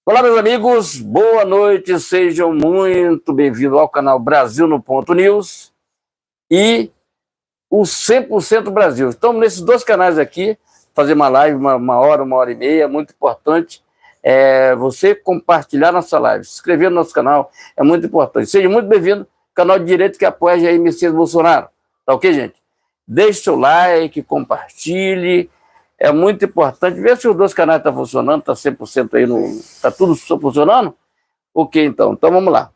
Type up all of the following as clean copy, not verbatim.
Olá, meus amigos, boa noite, sejam muito bem-vindos ao canal Brasil no Ponto News e o 100% Brasil. Estamos nesses dois canais aqui, fazer uma live, uma hora e meia, muito importante. Você compartilhar nossa live, se inscrever no nosso canal, é muito importante. Seja muito bem-vindo, canal de direito que apoia Jair Messias Bolsonaro. Tá ok, gente? Deixe seu like, compartilhe. É muito importante ver se os dois canais estão funcionando, está 100% aí, está tudo funcionando? Ok, então vamos lá.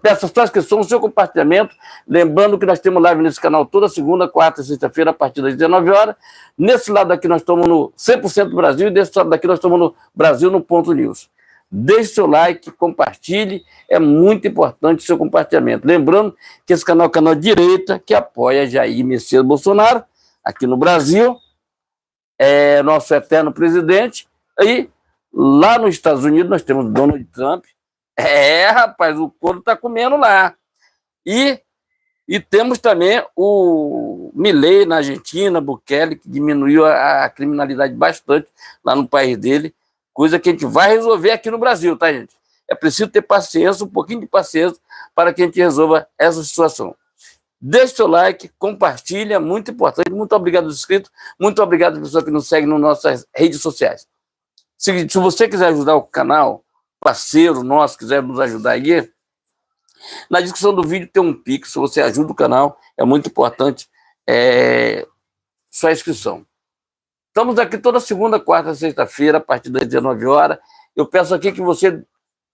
Peço a sua inscrição, o seu compartilhamento. Lembrando que nós temos live nesse canal toda segunda, quarta e sexta-feira, a partir das 19 horas. Nesse lado aqui nós estamos no 100% Brasil e desse lado daqui nós estamos no Brasil no Ponto News. Deixe seu like, compartilhe, é muito importante o seu compartilhamento. Lembrando que esse canal é o canal de direita que apoia Jair Messias Bolsonaro, aqui no Brasil. Nosso eterno presidente, e lá nos Estados Unidos nós temos Donald Trump, rapaz, o couro está comendo lá, e temos também o Milei na Argentina, Bukele, que diminuiu a criminalidade bastante lá no país dele, coisa que a gente vai resolver aqui no Brasil, tá, gente? É preciso ter paciência, um pouquinho de paciência, para que a gente resolva essa situação. Deixe seu like, compartilha, muito importante. Muito obrigado aos inscritos, muito obrigado às pessoas que nos seguem nas nossas redes sociais. Se você quiser ajudar o canal, parceiro nosso, quiser nos ajudar aí, na descrição do vídeo tem um Pix, se você ajuda o canal, é muito importante sua inscrição. Estamos aqui toda segunda, quarta, sexta-feira, a partir das 19 horas. Eu peço aqui que você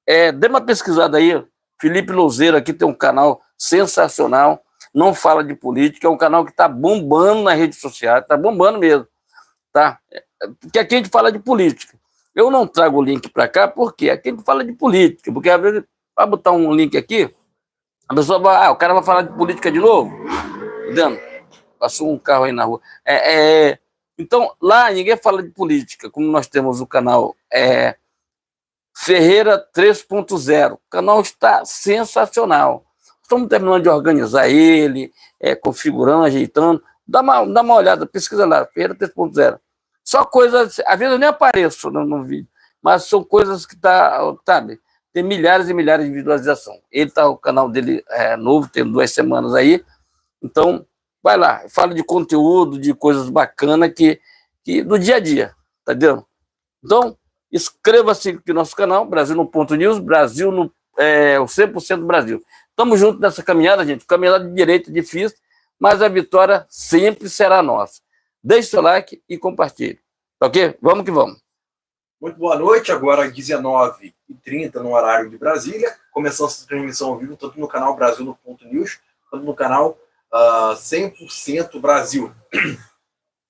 dê uma pesquisada aí. Felipe Louzeiro aqui tem um canal sensacional, não fala de política, é um canal que está bombando nas redes sociais, está bombando mesmo, tá? Porque aqui a gente fala de política. Eu não trago o link para cá, porque aqui a gente fala de política, porque às vezes, vai botar um link aqui, a pessoa vai, o cara vai falar de política de novo, entendeu? Passou um carro aí na rua. Então, lá ninguém fala de política, como nós temos o canal Ferreira 3.0, o canal está sensacional. Estamos terminando de organizar ele, configurando, ajeitando. Dá uma olhada, pesquisa lá, Ferreira 3.0. Só coisas, às vezes eu nem apareço no vídeo, mas são coisas que sabe, tem milhares e milhares de visualização. Ele o canal dele novo, tem 2 semanas aí. Então, vai lá, fala de conteúdo, de coisas bacanas que do dia a dia, tá entendendo? Então, inscreva-se aqui no nosso canal, Brasil no Ponto News, Brasil no o 100% Brasil. Estamos juntos nessa caminhada, gente. Caminhada de direita difícil, mas a vitória sempre será nossa. Deixe seu like e compartilhe. Tá ok? Vamos que vamos. Muito boa noite, agora às 19h30 no horário de Brasília. Começando essa transmissão ao vivo, tanto no canal Brasil no Ponto News, quanto no canal 100% Brasil.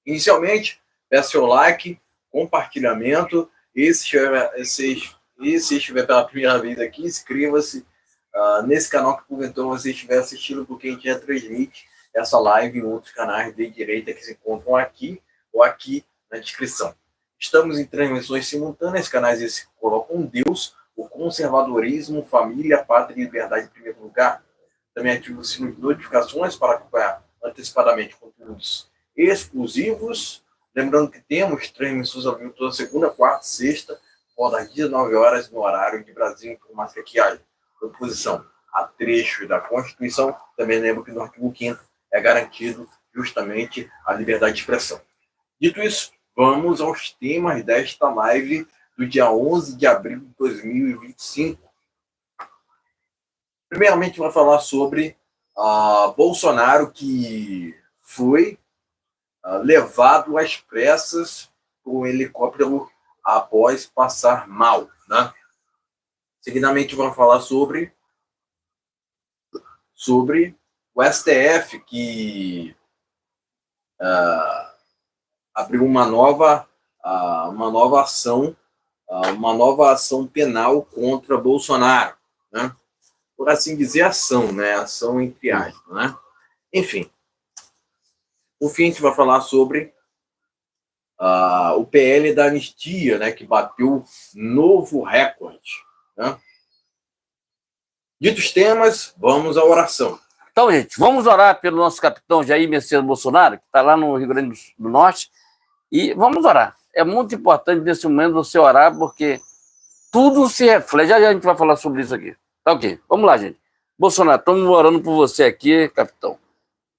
Inicialmente, peço seu like, compartilhamento. E se estiver pela primeira vez aqui, inscreva-se nesse canal que porventura você estiver assistindo, porque a gente já transmite essa live em outros canais de direita que se encontram aqui ou aqui na descrição. Estamos em transmissões simultâneas, canais esses que colocam Deus, o conservadorismo, família, pátria e liberdade em primeiro lugar. Também ative o sino de notificações para acompanhar antecipadamente conteúdos exclusivos. Lembrando que temos transmissões ao vivo toda segunda, quarta e sexta, por das 19 horas no horário de Brasília, por mais que aqui haja oposição a trechos da Constituição. Também lembro que no artigo 5º é garantido justamente a liberdade de expressão. Dito isso, vamos aos temas desta live do dia 11 de abril de 2025. Primeiramente, vamos falar sobre Bolsonaro, que foi levado às pressas por um helicóptero após passar mal, né? Seguidamente, vamos falar sobre o STF, que abriu uma nova ação penal contra Bolsonaro, né? Por assim dizer, ação, né? Ação entre aspas, né? Enfim. Por fim, a gente vai falar sobre o PL da anistia, né? Que bateu novo recorde, né? Ditos temas, vamos à oração. Então, gente, vamos orar pelo nosso capitão Jair Messias Bolsonaro, que está lá no Rio Grande do Norte, e vamos orar. É muito importante nesse momento você orar, porque tudo se reflete. Já a gente vai falar sobre isso aqui. Tá ok? Vamos lá, gente. Bolsonaro, estamos orando por você aqui, capitão.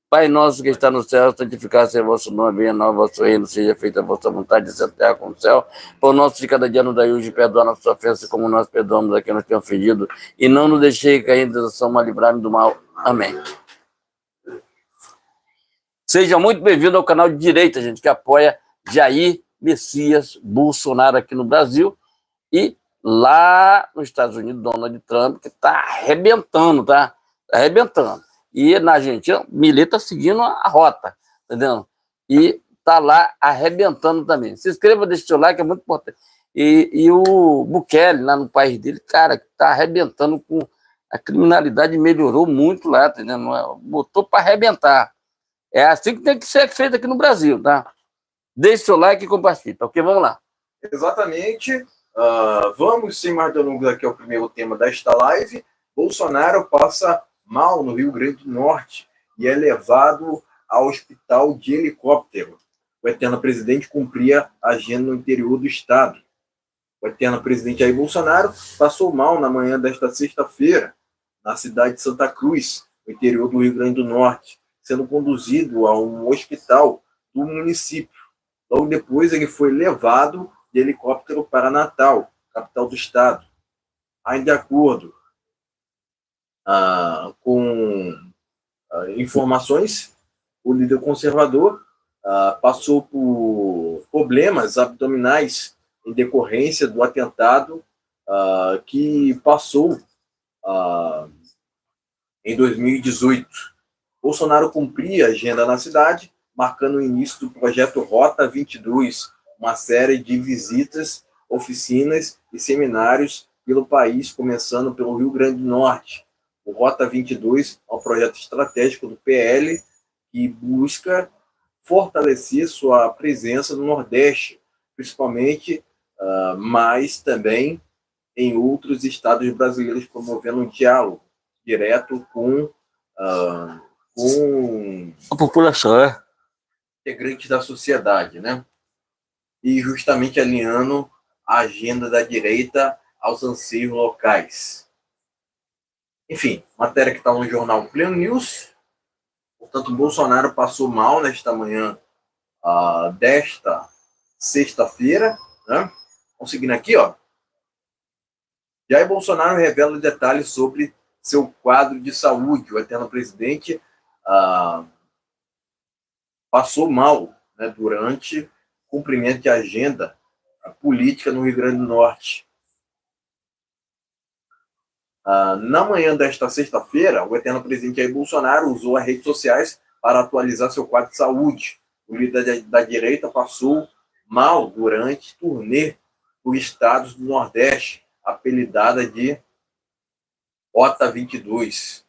Pai nosso que está no céu, santificado seja o vosso nome, venha o vosso reino, seja feita a vossa vontade, dessa terra como no céu. Pão nosso de cada dia nos dai hoje, perdoa nossas ofensas, como nós perdoamos a quem nos tem ofendido, e não nos deixei cair em tentação, mas livrai-nos do mal. Amém. Seja muito bem-vindo ao canal de direita, gente, que apoia Jair Messias Bolsonaro aqui no Brasil e lá nos Estados Unidos, Donald Trump, que está arrebentando, tá? Tá arrebentando. E na Argentina, Milei está seguindo a rota, entendeu? E tá lá arrebentando também. Se inscreva, deixa o seu like, é muito importante. E o Bukele, lá no país dele, cara, que tá arrebentando com a criminalidade, melhorou muito lá, entendeu? Botou para arrebentar. É assim que tem que ser feito aqui no Brasil, tá? Deixe seu like e compartilhe, tá ok? Vamos lá. Exatamente. Vamos, sem mais delongas, aqui ao primeiro tema desta live. Bolsonaro passa mal no Rio Grande do Norte e é levado ao hospital de helicóptero. O eterno presidente cumpria a agenda no interior do estado. O eterno presidente Jair Bolsonaro passou mal na manhã desta sexta-feira, na cidade de Santa Cruz, no interior do Rio Grande do Norte, sendo conduzido a um hospital do município. Logo depois, ele foi levado de helicóptero para Natal, capital do estado. Ainda de acordo com informações, o líder conservador passou por problemas abdominais em decorrência do atentado que passou em 2018. Bolsonaro cumpria a agenda na cidade, marcando o início do projeto Rota 22, uma série de visitas, oficinas e seminários pelo país, começando pelo Rio Grande do Norte. O Rota 22 é um projeto estratégico do PL que busca fortalecer sua presença no Nordeste, principalmente, mas também em outros estados brasileiros, promovendo um diálogo direto com a população, integrantes da sociedade, né? E justamente alinhando a agenda da direita aos anseios locais. Enfim, matéria que está no jornal Pleno News. Portanto, Bolsonaro passou mal nesta manhã desta sexta-feira, né? Vamos seguindo aqui, ó. Jair Bolsonaro revela detalhes sobre seu quadro de saúde. O eterno presidente passou mal, né, durante o cumprimento de agenda política no Rio Grande do Norte. Na manhã desta sexta-feira, o eterno presidente Jair Bolsonaro usou as redes sociais para atualizar seu quadro de saúde. O líder da direita passou mal durante turnê por estados do Nordeste, apelidada de Rota 22.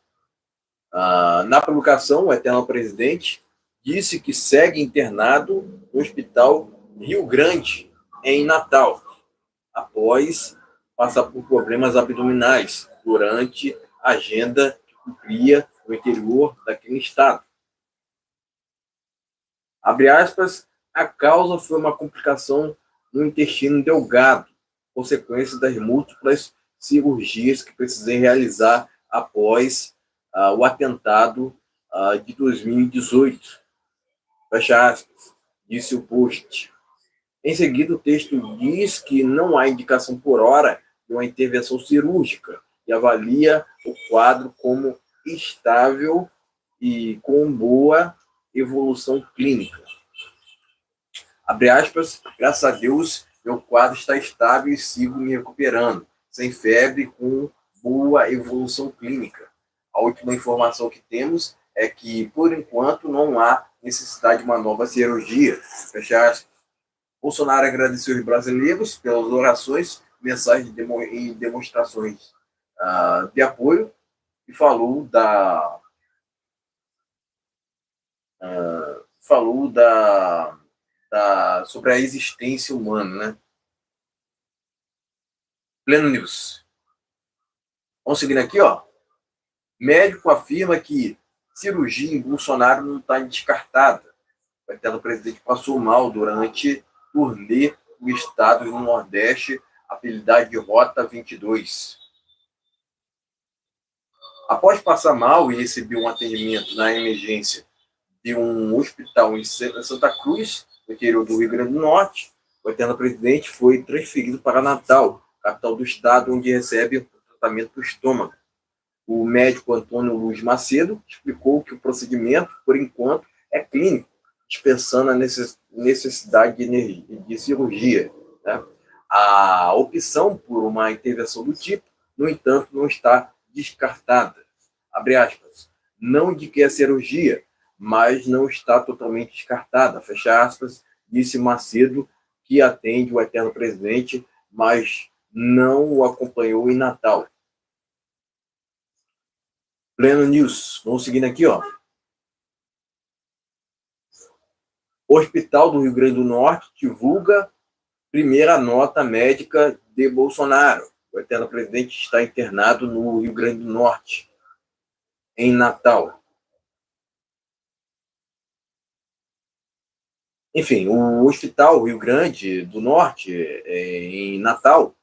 Na publicação, o eterno presidente disse que segue internado no Hospital Rio Grande, em Natal, após passar por problemas abdominais durante a agenda que cumpria no interior daquele estado. Abre aspas, a causa foi uma complicação no intestino delgado, consequência das múltiplas cirurgias que precisei realizar após o atentado de 2018. Fecha aspas, disse o post. Em seguida, o texto diz que não há indicação por hora de uma intervenção cirúrgica e avalia o quadro como estável e com boa evolução clínica. Abre aspas, graças a Deus, meu quadro está estável e sigo me recuperando, sem febre, com boa evolução clínica. A última informação que temos é que, por enquanto, não há necessidade de uma nova cirurgia. Fecha aspas. Bolsonaro agradeceu os brasileiros pelas orações, mensagens e demonstrações de apoio e falou sobre a existência humana, né? Pleno News. Vamos seguindo aqui, ó. Médico afirma que cirurgia em Bolsonaro não está descartada. O presidente passou mal durante turnê por estados no Nordeste apelidada de Rota 22. Após passar mal e receber um atendimento na emergência de um hospital em Santa Cruz, no interior do Rio Grande do Norte, o eterno presidente foi transferido para Natal, capital do estado, onde recebe o tratamento do estômago. O médico Antônio Luiz Macedo explicou que o procedimento, por enquanto, é clínico, dispensando a necessidade de cirurgia. Né? A opção por uma intervenção do tipo, no entanto, não está descartada. Abre aspas. Não de que a cirurgia, mas não está totalmente descartada. Fecha aspas, disse Macedo, que atende o eterno presidente, mas não o acompanhou em Natal. Pleno News. Vamos seguindo aqui, ó. O Hospital do Rio Grande do Norte divulga primeira nota médica de Bolsonaro. O eterno presidente está internado no Rio Grande do Norte, em Natal. Enfim, o Hospital Rio Grande do Norte, em Natal,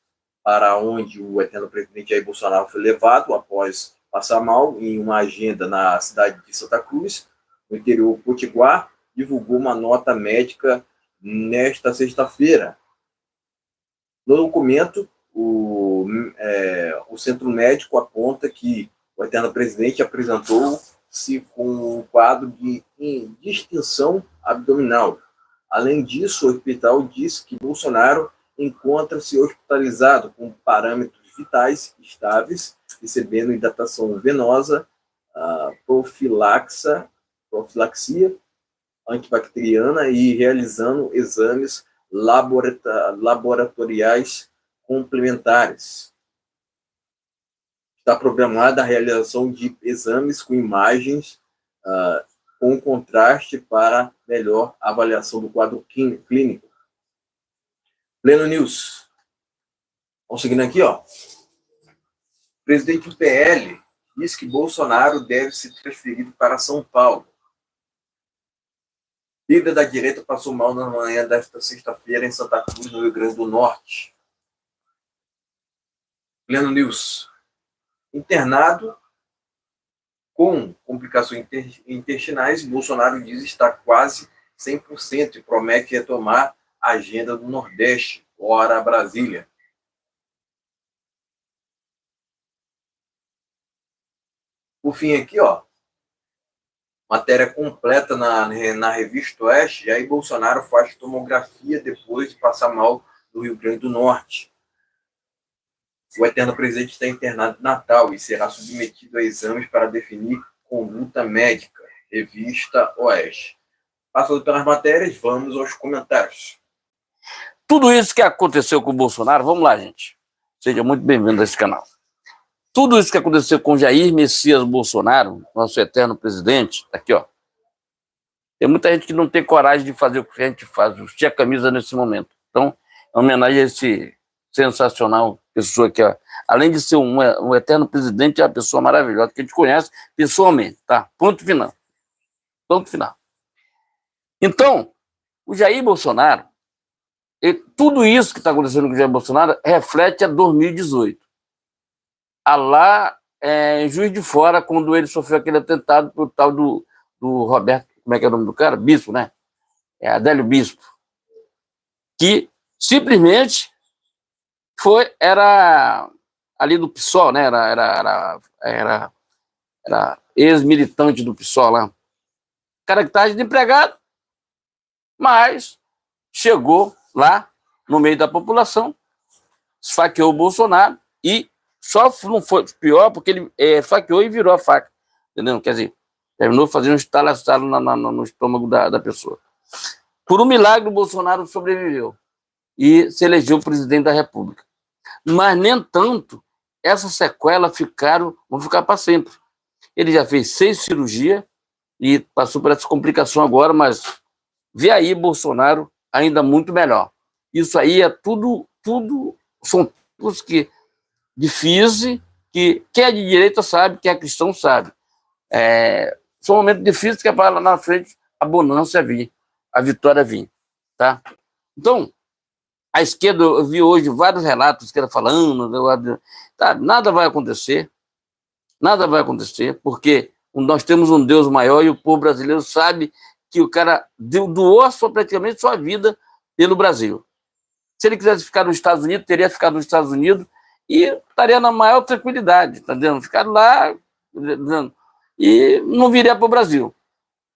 para onde o eterno presidente Jair Bolsonaro foi levado após passar mal em uma agenda na cidade de Santa Cruz, no interior potiguar, divulgou uma nota médica nesta sexta-feira. No documento, o centro médico aponta que o eterno presidente apresentou-se com um quadro de distensão abdominal. Além disso, o hospital disse que Bolsonaro encontra-se hospitalizado com parâmetros vitais estáveis, recebendo hidratação venosa, profilaxia antibacteriana e realizando exames laboratoriais complementares. Está programada a realização de exames com imagens com contraste para melhor avaliação do quadro clínico. Pleno News. Vamos seguindo aqui, ó. O presidente do PL diz que Bolsonaro deve ser transferido para São Paulo. Líder da direita passou mal na manhã desta sexta-feira em Santa Cruz, no Rio Grande do Norte. Pleno News. Internado com complicações intestinais, Bolsonaro diz estar quase 100% e promete retomar a agenda do Nordeste, ora Brasília. Por fim aqui, ó, matéria completa na revista Oeste, Jair Bolsonaro faz tomografia depois de passar mal no Rio Grande do Norte. O eterno presidente está internado em Natal e será submetido a exames para definir conduta médica. Revista Oeste. Passando pelas matérias, vamos aos comentários. Tudo isso que aconteceu com o Bolsonaro, vamos lá, gente. Seja muito bem-vindo a esse canal. Tudo isso que aconteceu com Jair Messias Bolsonaro, nosso eterno presidente, aqui, ó. Tem muita gente que não tem coragem de fazer o que a gente faz, vestir a camisa nesse momento. Então, em homenagem a esse sensacional pessoa que, ó, além de ser um eterno presidente, é uma pessoa maravilhosa, que a gente conhece pessoalmente, tá? Ponto final. Ponto final. Então, o Jair Bolsonaro, tudo isso que está acontecendo com o Jair Bolsonaro reflete a 2018. Lá em Juiz de Fora, quando ele sofreu aquele atentado por tal do Roberto, como é que é o nome do cara? Bispo, né? Adélio Bispo. Que simplesmente era ali do PSOL, né? Era ex-militante do PSOL lá. Cara que estava de empregado, mas chegou lá no meio da população, esfaqueou o Bolsonaro e só não foi pior porque ele esfaqueou e virou a faca, entendeu? Quer dizer, terminou fazendo um estalo no estômago da pessoa. Por um milagre, o Bolsonaro sobreviveu e se elegeu presidente da República. Mas, nem tanto, essas sequelas vão ficar para sempre. Ele já fez 6 cirurgias e passou por essa complicação agora, mas vê aí Bolsonaro ainda muito melhor. Isso aí é tudo são coisas que difíceis, que quem é de direita sabe, quem é cristão sabe. São momentos difíceis que é para lá na frente a bonança vir, a vitória vir, tá? Então, A esquerda, eu vi hoje vários relatos que ela falando, tá, nada vai acontecer, porque nós temos um Deus maior e o povo brasileiro sabe que o cara doou praticamente sua vida pelo Brasil. Se ele quisesse ficar nos Estados Unidos, teria ficado nos Estados Unidos e estaria na maior tranquilidade, tá entendendo? Ficar lá e não viria para o Brasil.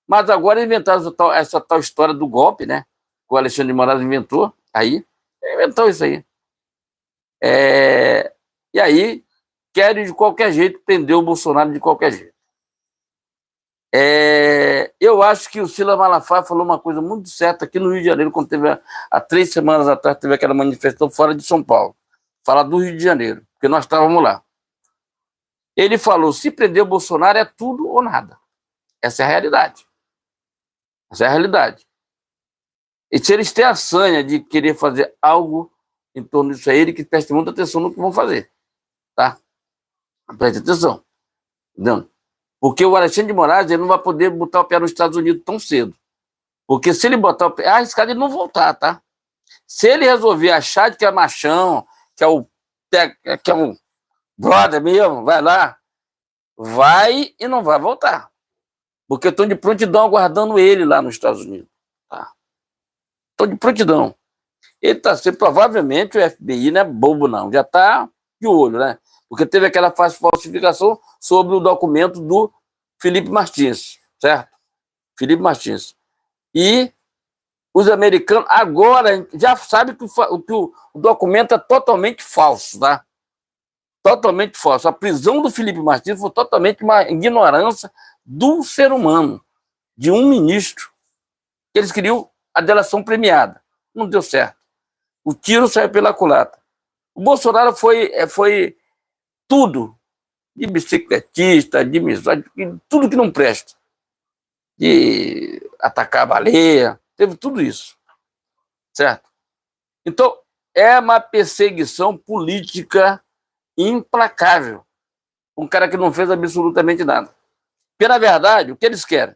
Mas agora inventaram essa tal história do golpe, né? Que o Alexandre de Moraes inventou isso aí. E aí querem de qualquer jeito prender o Bolsonaro de qualquer jeito. Eu acho que o Silas Malafaia falou uma coisa muito certa aqui no Rio de Janeiro, quando teve, há 3 semanas atrás, teve aquela manifestação fora de São Paulo. Falar do Rio de Janeiro, porque nós estávamos lá. Ele falou, se prender o Bolsonaro é tudo ou nada. Essa é a realidade. E se eles têm a sanha de querer fazer algo em torno disso aí, ele que preste muita atenção no que vão fazer. Tá? Preste atenção. Entendeu? Porque o Alexandre de Moraes ele não vai poder botar o pé nos Estados Unidos tão cedo. Porque se ele botar o pé, é arriscado ele não voltar, tá? Se ele resolver achar que é machão, que é o brother mesmo, vai lá, vai e não vai voltar. Porque estão de prontidão aguardando ele lá nos Estados Unidos. Tá? Estão de prontidão. Ele está sendo, provavelmente, o FBI não é bobo, não. Já está de olho, né? Porque teve aquela falsificação sobre o documento do Felipe Martins, certo? Felipe Martins. E os americanos agora já sabem que o documento é totalmente falso, tá? Totalmente falso. A prisão do Felipe Martins foi totalmente uma ignorância do ser humano, de um ministro. Eles queriam a delação premiada. Não deu certo. O tiro saiu pela culatra. O Bolsonaro foi tudo, de bicicletista, de misógino, tudo que não presta. De atacar a baleia, teve tudo isso. Certo? Então, é uma perseguição política implacável. Um cara que não fez absolutamente nada. Porque, na verdade, o que eles querem?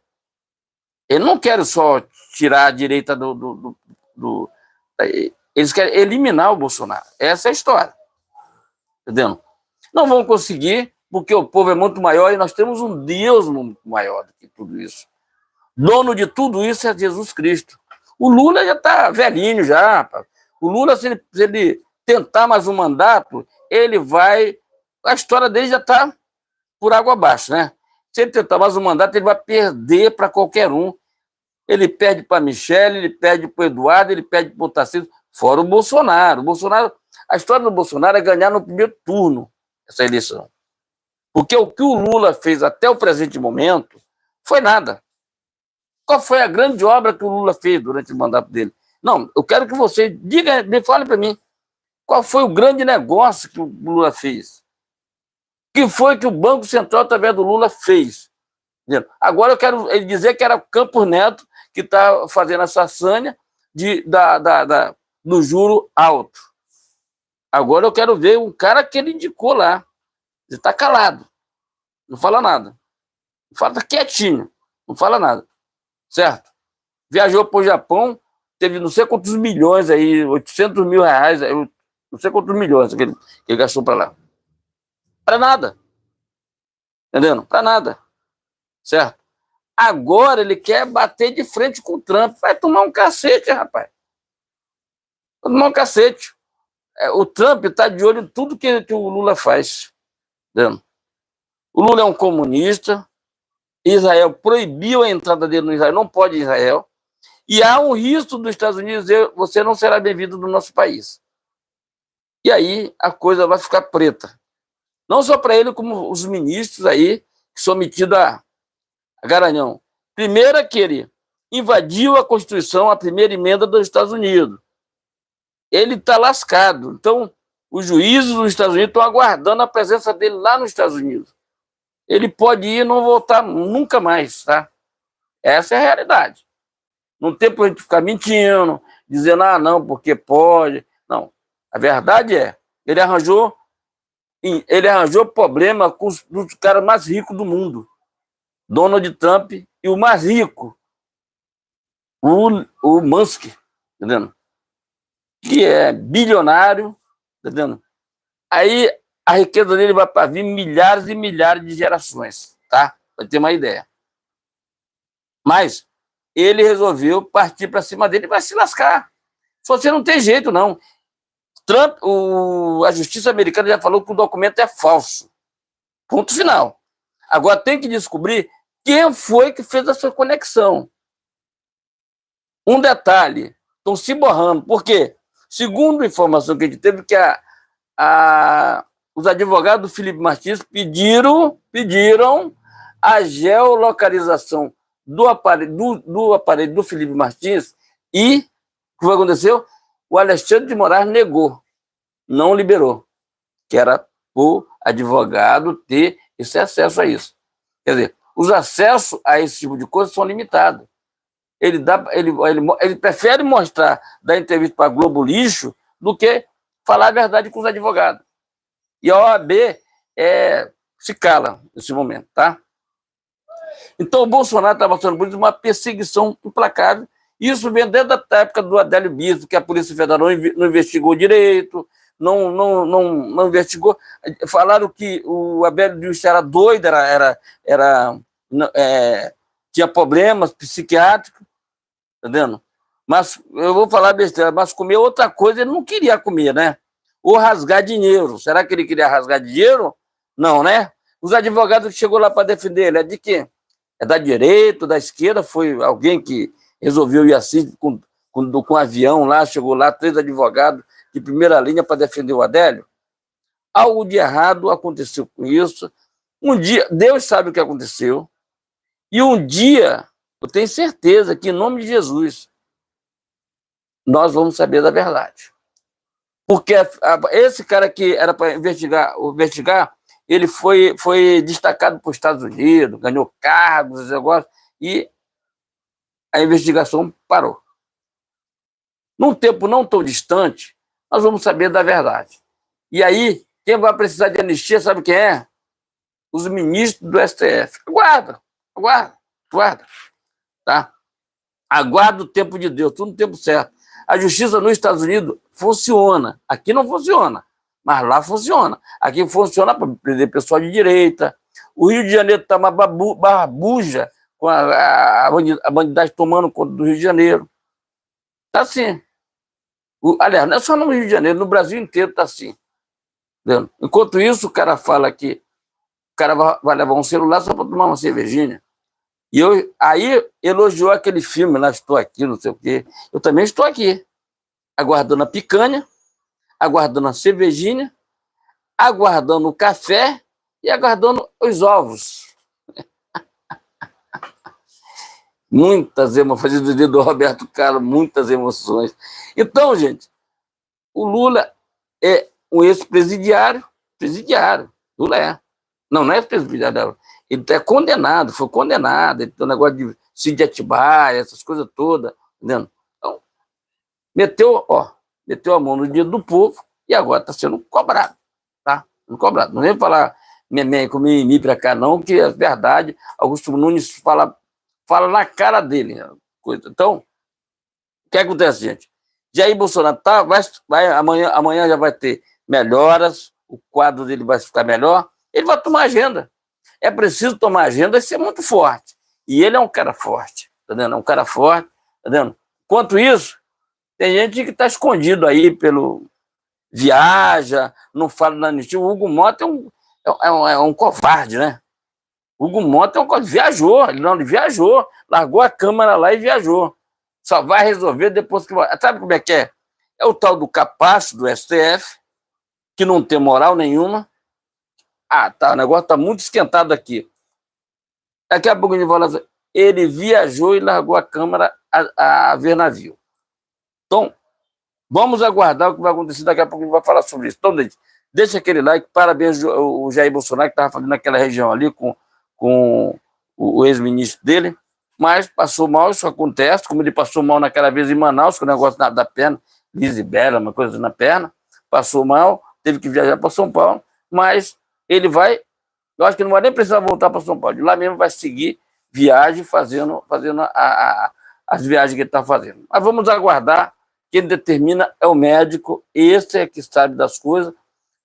Eles não querem só tirar a direita eles querem eliminar o Bolsonaro. Essa é a história. Entendeu? Não vão conseguir, porque o povo é muito maior e nós temos um Deus muito maior do que tudo isso. Dono de tudo isso é Jesus Cristo. O Lula já está velhinho já. O Lula, se ele tentar mais um mandato, ele vai... A história dele já está por água abaixo, né? Se ele tentar mais um mandato, ele vai perder para qualquer um. Ele perde para a Michele, ele perde para o Eduardo, ele perde para o Tarcísio, fora o Bolsonaro. A história do Bolsonaro é ganhar no primeiro turno essa eleição. Porque o que o Lula fez até o presente momento foi nada. Qual foi a grande obra que o Lula fez durante o mandato dele? Não, eu quero que você diga, me fale para mim, qual foi o grande negócio que o Lula fez? O que foi que o Banco Central, através do Lula, fez? Agora eu quero ele dizer que era o Campos Neto que está fazendo essa sanha do juro alto. Agora eu quero ver um cara que ele indicou lá. Ele está calado, não fala nada. Está quietinho, não fala nada. Certo? Viajou para o Japão, teve não sei quantos milhões aí, 800 mil reais, não sei quantos milhões que ele gastou para lá. Para nada. Entendendo? Para nada. Certo? Agora ele quer bater de frente com o Trump. Vai tomar um cacete, rapaz. Vai tomar um cacete. O Trump está de olho em tudo que o Lula faz. Entendendo? O Lula é um comunista. Israel proibiu a entrada dele no Israel, não pode Israel. E há um risco dos Estados Unidos dizer você não será bem-vindo no nosso país. E aí a coisa vai ficar preta. Não só para ele, como os ministros aí, que são metidos a garanhão. Primeiro é que ele invadiu a Constituição, a primeira emenda dos Estados Unidos. Ele está lascado. Então, os juízes dos Estados Unidos estão aguardando a presença dele lá nos Estados Unidos. Ele pode ir e não voltar nunca mais, tá? Essa é a realidade. Não tem para a gente ficar mentindo, dizendo, não, porque pode. Não. A verdade é, ele arranjou problema com os caras mais ricos do mundo. Donald Trump e o mais rico, o Musk, entendendo? que é bilionário, tá vendo? Aí a riqueza dele vai para vir milhares e milhares de gerações, tá? Para ter uma ideia. Mas ele resolveu partir para cima dele e vai se lascar. Só você não tem jeito, não. Trump, a justiça americana já falou que o documento é falso. Ponto final. Agora tem que descobrir quem foi que fez essa conexão. Um detalhe, estão se borrando. Por quê? Segundo a informação que a gente teve, que os advogados do Felipe Martins pediram a geolocalização do aparelho do Felipe Martins e o que aconteceu? O Alexandre de Moraes negou, não liberou, que era o advogado ter esse acesso a isso. Quer dizer, os acessos a esse tipo de coisa são limitados. Ele prefere mostrar, dar entrevista para Globo Lixo, do que falar a verdade com os advogados. E a OAB se cala nesse momento, tá? Então o Bolsonaro está passando por uma perseguição implacável. Isso vem desde a época do Adélio Bispo, que a Polícia Federal não investigou direito, não investigou. Falaram que o Adélio Bispo era doido, tinha problemas psiquiátricos, tá vendo? Mas eu vou falar besteira, mas comer outra coisa ele não queria comer, né? Ou rasgar dinheiro. Será que ele queria rasgar dinheiro? Não, né? Os advogados que chegou lá para defender ele, é de quê? É da direita, da esquerda? Foi alguém que resolveu ir assim com avião lá, chegou lá, 3 advogados de primeira linha para defender o Adélio? Algo de errado aconteceu com isso. Um dia, Deus sabe o que aconteceu, e um dia, eu tenho certeza que, em nome de Jesus, nós vamos saber da verdade. Porque esse cara que era para investigar, ele foi destacado para os Estados Unidos, ganhou cargos, esse negócio, e a investigação parou. Num tempo não tão distante, nós vamos saber da verdade. E aí, quem vai precisar de anistia, sabe quem é? Os ministros do STF. Aguarda. Tá? Aguarda o tempo de Deus, tudo no tempo certo. A justiça nos Estados Unidos funciona. Aqui não funciona, mas lá funciona. Aqui funciona para prender pessoal de direita. O Rio de Janeiro está uma barbuja com a bandidagem tomando conta do Rio de Janeiro. Está assim. Aliás, não é só no Rio de Janeiro, no Brasil inteiro está assim. Entendeu? Enquanto isso, o cara fala que o cara vai levar um celular só para tomar uma cervejinha. E aí elogiou aquele filme lá, Estou Aqui, não sei o quê. Eu também estou aqui, aguardando a picanha, aguardando a cervejinha, aguardando o café e aguardando os ovos. Muitas emoções, do Roberto Carlos, muitas emoções. Então, gente, o Lula é um ex-presidiário, Lula é. Não é ex-presidiário, ele é condenado, foi condenado, ele tem um negócio de Cid Atibaia, essas coisas todas, entendeu? Então, meteu a mão no dia do povo e agora está sendo cobrado, tá? Não vem falar com mimimi para cá, não, que é verdade. Augusto Nunes fala na cara dele. Coisa. Então, o que acontece, gente? Jair Bolsonaro amanhã já vai ter melhoras, o quadro dele vai ficar melhor, ele vai tomar agenda. É preciso tomar agenda e ser muito forte. E ele é um cara forte, tá vendo? É um cara forte, tá vendo? Enquanto isso, tem gente que está escondido aí viaja, não fala na anistia. O Hugo Mota é um covarde, né? O Hugo Mota viajou, ele viajou, largou a câmera lá e viajou. Só vai resolver depois que... Sabe como é que é? É o tal do capacho do STF, que não tem moral nenhuma. Tá, o negócio está muito esquentado aqui. Daqui a pouco a gente fala assim, ele viajou e largou a câmera a ver navio. Então, vamos aguardar o que vai acontecer. Daqui a pouco a gente vai falar sobre isso. Então, deixa aquele like. Parabéns ao Jair Bolsonaro, que estava fazendo naquela região ali com o ex-ministro dele. Mas passou mal, isso acontece, como ele passou mal naquela vez em Manaus, com o negócio da perna, Lisibela, uma coisa na perna, passou mal, teve que viajar para São Paulo, mas ele vai, eu acho que não vai nem precisar voltar para São Paulo, de lá mesmo vai seguir viagem, fazendo as viagens que ele está fazendo. Mas vamos aguardar quem determina é o médico, esse é que sabe das coisas,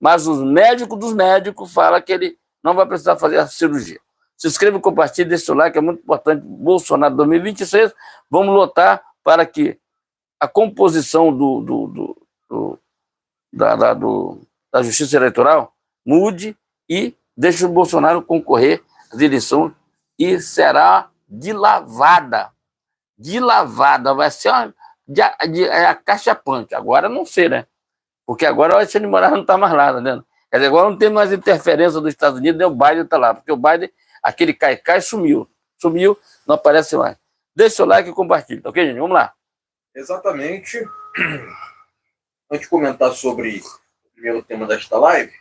mas os médicos dos médicos falam que ele não vai precisar fazer a cirurgia. Se inscreva, compartilhe, deixe seu like, é muito importante. Bolsonaro 2026, vamos lutar para que a composição da Justiça Eleitoral mude e deixe o Bolsonaro concorrer às eleições e será de lavada. De lavada, vai ser a caixa punk. Agora não sei, né? Porque agora o Alexandre de Moraes não está mais lá, tá vendo? Quer dizer, agora não tem mais interferência dos Estados Unidos, nem o Biden está lá, porque o Biden, aquele cai, sumiu, não aparece mais. Deixe seu like e compartilhe, tá ok, gente? Vamos lá. Exatamente. Antes de comentar sobre o primeiro tema desta live,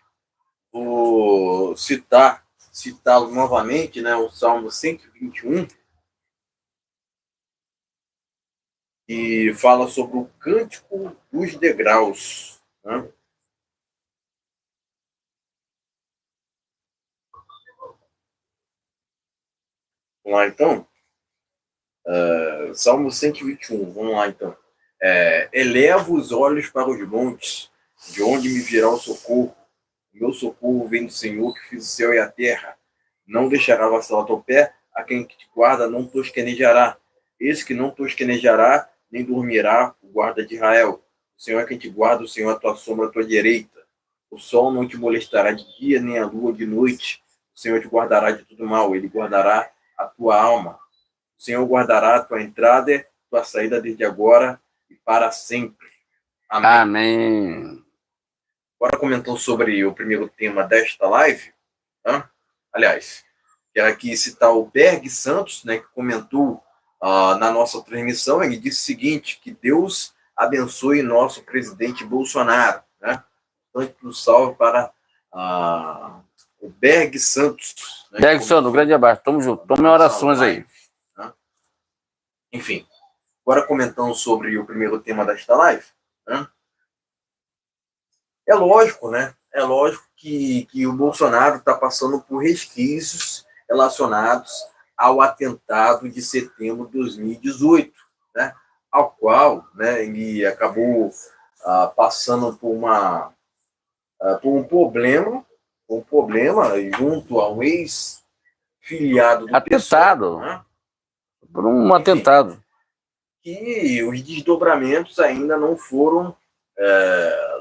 vou citá-lo novamente, né, o Salmo 121, que fala sobre o cântico dos degraus. Né? Vamos lá, então. Salmo 121, vamos lá, então. Eleva os olhos para os montes, de onde me virá o socorro. O meu socorro vem do Senhor, que fez o céu e a terra. Não deixará vacilar teu pé, a quem te guarda não tosquenejará. Esse que não tosquenejará, nem dormirá, o guarda de Israel. O Senhor é quem te guarda, o Senhor é a tua sombra, a tua direita. O sol não te molestará de dia, nem a lua de noite. O Senhor te guardará de todo mal, ele guardará a tua alma. O Senhor guardará a tua entrada e a tua saída desde agora e para sempre. Amém. Amém. Agora comentando sobre o primeiro tema desta live, né? Aliás, quero aqui citar o Berg Santos, né, que comentou na nossa transmissão. Ele disse o seguinte, que Deus abençoe nosso presidente Bolsonaro. Né? Então, um salve para o Berg Santos. Né, Berg Santos, um grande abraço, tamo junto, tome orações aí. Né? Enfim, agora comentando sobre o primeiro tema desta live, né? É lógico, né? É lógico que o Bolsonaro está passando por resquícios relacionados ao atentado de setembro de 2018, né? Ao qual, né, ele acabou passando por um problema junto ao ex-filiado do atentado, PSOL, né? Por um atentado. Que os desdobramentos ainda não foram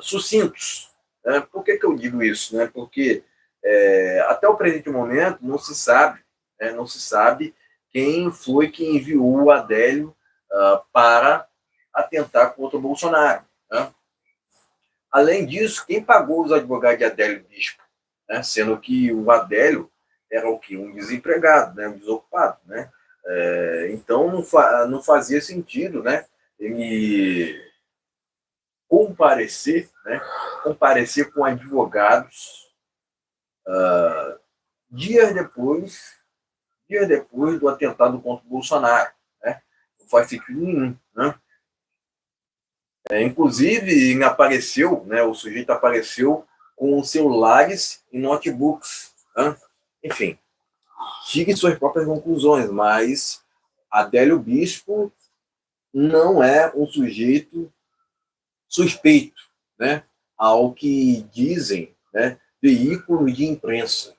sucintos. Né? Por que eu digo isso? Né? Porque até o presente momento não se sabe quem foi que enviou o Adélio para atentar contra o Bolsonaro. Né? Além disso, quem pagou os advogados de Adélio Bispo? Né? Sendo que o Adélio era o quê? Um desempregado, né? Um desocupado. Né? Então não fazia sentido, né, ele comparecer com advogados dias depois do atentado contra o Bolsonaro. Né? Não faz sentido nenhum. Né? Inclusive, ele apareceu, né, o sujeito apareceu com celulares e notebooks. Né? Enfim, tire suas próprias conclusões, mas Adélio Bispo não é um sujeito suspeito, né, ao que dizem, né, veículos de imprensa.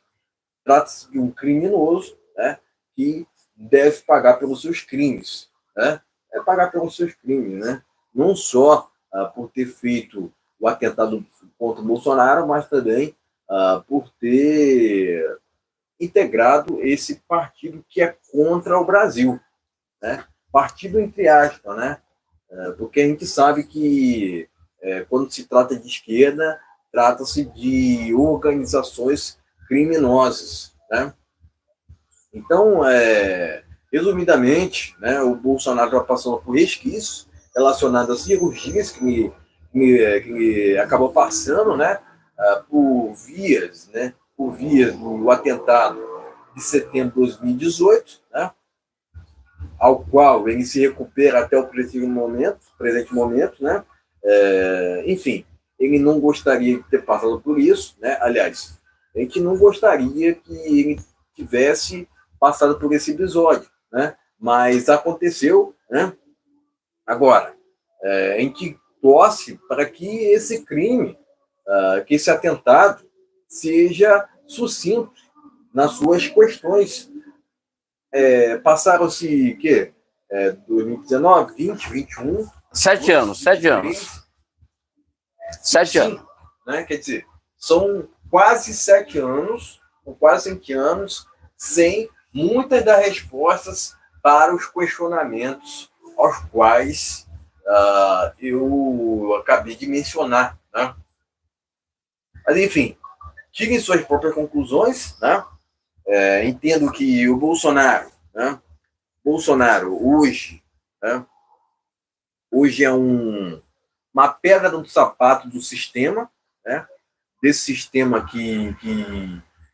Trata-se de um criminoso, né, que deve pagar pelos seus crimes. Né? Pagar pelos seus crimes, né? Não só por ter feito o atentado contra o Bolsonaro, mas também por ter integrado esse partido que é contra o Brasil, né? Partido entre aspas, né? Porque a gente sabe que quando se trata de esquerda, trata-se de organizações criminosas, né? Então, resumidamente, né, o Bolsonaro está passando por resquícios relacionados a cirurgias que acabou passando, né, por vias do atentado de setembro de 2018, né, ao qual ele se recupera até o presente momento, né? Enfim, ele não gostaria de ter passado por isso, né? Aliás, a gente não gostaria que ele tivesse passado por esse episódio, né? Mas aconteceu, né? Agora, A gente torce para que esse crime, que esse atentado, seja sucinto nas suas questões. Passaram-se, 2019, 20, 21... 7 anos, 7 anos. 7 anos. Né? Quer dizer, são quase 7 anos, ou quase 20 anos, sem muitas das respostas para os questionamentos aos quais eu acabei de mencionar. Né? Mas, enfim, tirem suas próprias conclusões. Né? Entendo que o Bolsonaro, né? Hoje, né? Hoje é uma pedra no sapato do sistema, né? Desse sistema que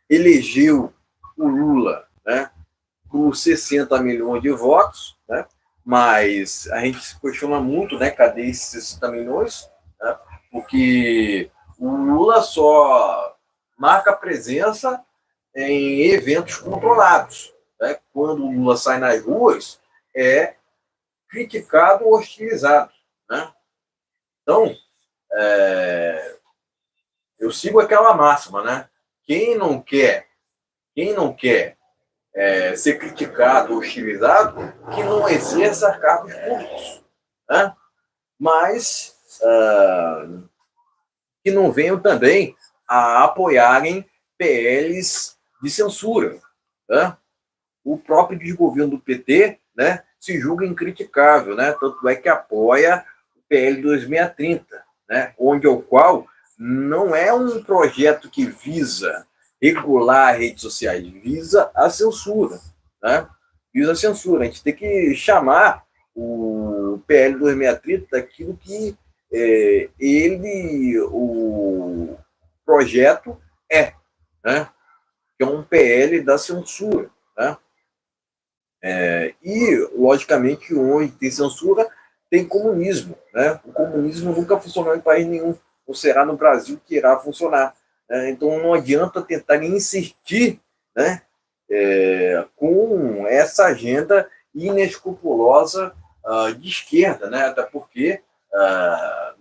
elegeu o Lula, né? Por 60 milhões de votos, né? Mas a gente se questiona muito, né? Cadê esses 60 milhões? Né? Porque o Lula só marca presença em eventos controlados. Né? Quando o Lula sai nas ruas, é criticado ou hostilizado. Né? Então, eu sigo aquela máxima, né? Quem não quer ser criticado ou hostilizado, que não exerça cargos públicos. Né? Mas que não venham também a apoiarem PLs de censura. Né? O próprio desgoverno do PT, né, se julga incriticável, né? Tanto é que apoia o PL 2630, né, onde o qual não é um projeto que visa regular redes sociais, visa a censura. Né? Visa a censura. A gente tem que chamar o PL 2630 daquilo que o projeto né? Que é um PL da censura. Né? E, logicamente, onde tem censura, tem comunismo. Né? O comunismo nunca funcionou em país nenhum. Não será no Brasil que irá funcionar. Né? Então, não adianta tentar insistir, né, com essa agenda inescrupulosa de esquerda, né? Até porque,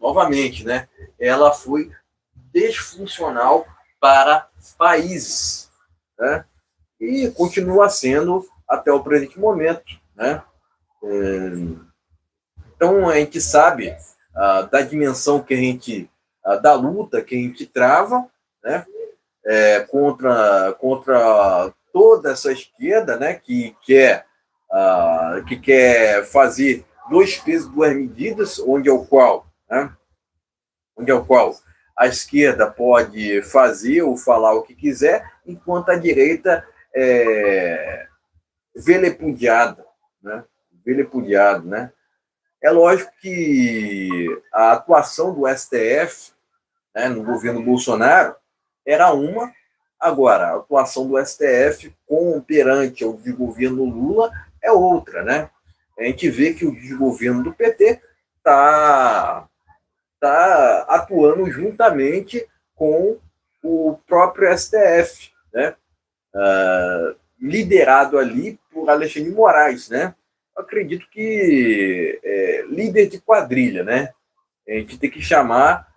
novamente, né, ela foi desfuncional para países. Né? E continua sendo até o presente momento. Né? Então, a gente sabe da dimensão que a gente, da luta que a gente trava, né? Contra toda essa esquerda, né? Que quer fazer 2 pesos, 2 medidas, onde é o qual a esquerda pode fazer ou falar o que quiser, enquanto a direita velepudiada, né? Velepudiado, né? É lógico que a atuação do STF, né, no governo Bolsonaro era uma. Agora, a atuação do STF perante o desgoverno Lula é outra. Né? A gente vê que o desgoverno do PT está atuando juntamente com o próprio STF, né? Liderado ali por Alexandre de Moraes. Né? Eu acredito que líder de quadrilha. Né? A gente tem que chamar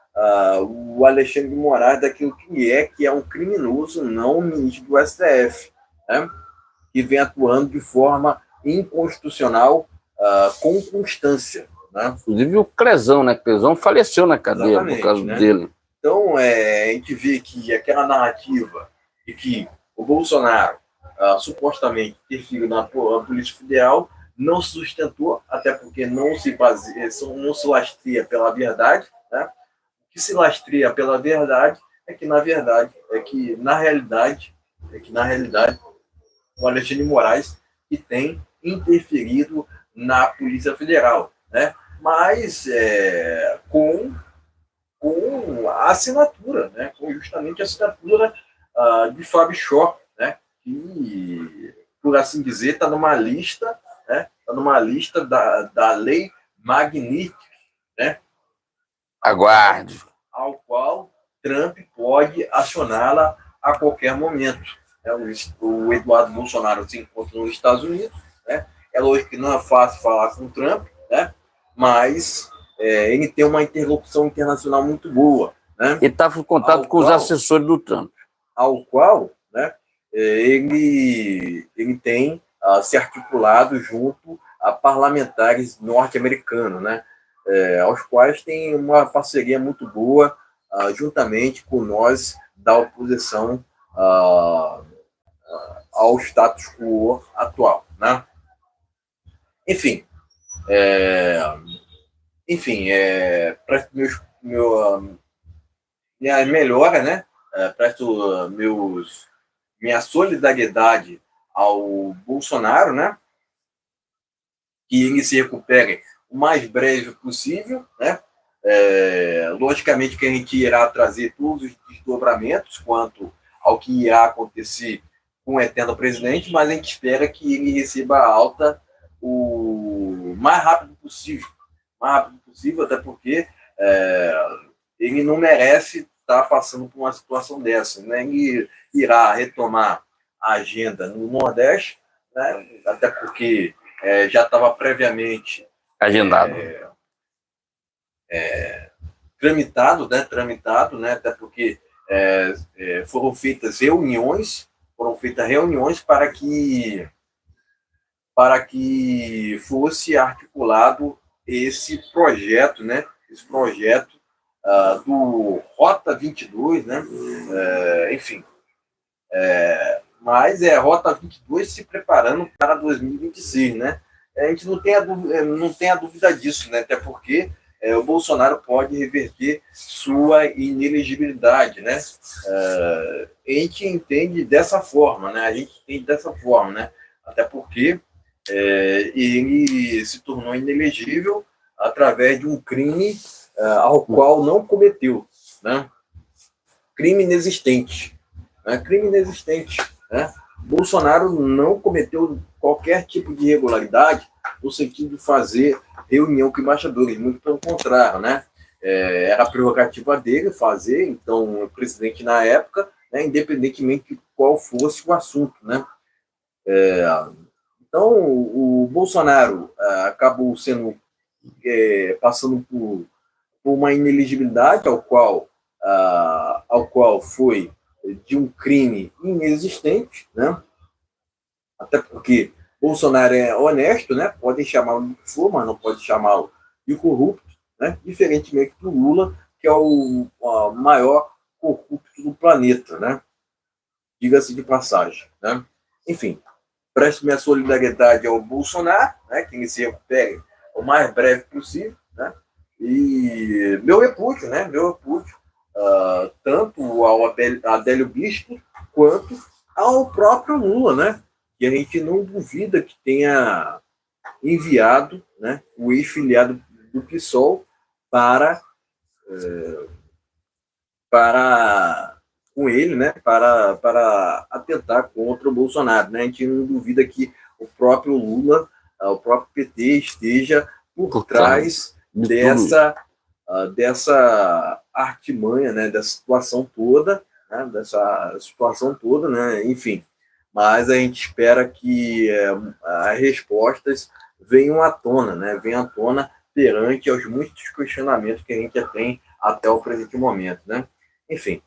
o Alexandre de Moraes daquilo que é um criminoso, não um ministro do STF, né? Que vem atuando de forma inconstitucional, com constância. Né? Inclusive o Crezão, né? Crezão faleceu na cadeia. Exatamente, por causa, né, dele. Então, a gente vê que aquela narrativa de que o Bolsonaro supostamente interferiu na Polícia Federal não se sustentou, até porque não se lastreia pela verdade. Né? O que se lastreia pela verdade é que, na realidade, o Alexandre de Moraes que tem interferido na Polícia Federal, né? Mas com a assinatura, né? Com justamente a assinatura de Fábio Chó, né? Que, por assim dizer, está numa lista, né? Está numa lista da Lei Magnitsky, né? Aguarde. Ao qual Trump pode acioná-la a qualquer momento. O Eduardo Bolsonaro se encontra nos Estados Unidos. Né? É lógico que não é fácil falar com o Trump, né? Mas ele tem uma interlocução internacional muito boa, né? Ele estava em contato com os assessores do Trump. Ao qual, né, ele tem se articulado junto a parlamentares norte-americanos, né, aos quais tem uma parceria muito boa, juntamente com nós da oposição ao status quo atual, né? Enfim, presto minha melhora, né? Presto minha solidariedade ao Bolsonaro, né? Que ele se recupere o mais breve possível, né? Logicamente que a gente irá trazer todos os desdobramentos quanto ao que irá acontecer com o eterno presidente, mas a gente espera que ele receba a alta o mais rápido possível, até porque ele não merece estar passando por uma situação dessa, né? Ele irá retomar a agenda no Nordeste, né? Até porque já estava previamente agendado, tramitado, né? Até porque foram feitas reuniões para que fosse articulado esse projeto, né? Esse projeto do Rota 22, né? Enfim, mas Rota 22 se preparando para 2026, né? A gente não tem a dúvida disso, né? Até porque o Bolsonaro pode reverter sua inelegibilidade, né? A gente entende dessa forma, né? Até porque ele se tornou inelegível através de um crime ao qual não cometeu, né? Crime inexistente, né? Bolsonaro não cometeu qualquer tipo de irregularidade no sentido de fazer reunião com embaixadores, muito pelo contrário, né? Era a prerrogativa dele fazer, então, o presidente na época, né, independentemente de qual fosse o assunto, né? Então, o Bolsonaro acabou passando por uma inelegibilidade ao qual foi de um crime inexistente, né? Até porque Bolsonaro é honesto, né? Podem chamá-lo de que for, mas não pode chamá-lo de corrupto, né? Diferentemente do Lula, que é o maior corrupto do planeta, né? Diga-se de passagem, né? Enfim, presto minha solidariedade ao Bolsonaro, né? Que ele se recupere o mais breve possível, né? E meu repúdio, né? Tanto ao Adélio Bispo quanto ao próprio Lula, né? Que a gente não duvida que tenha enviado, né, o ex-filiado do PSOL para com ele, né, para atentar contra o Bolsonaro, né? A gente não duvida que o próprio Lula, o próprio PT esteja por trás dessa artimanha, né, dessa situação toda, né? Enfim, mas a gente espera que as respostas venham à tona, né? Perante aos muitos questionamentos que a gente já tem até o presente momento, né? Enfim,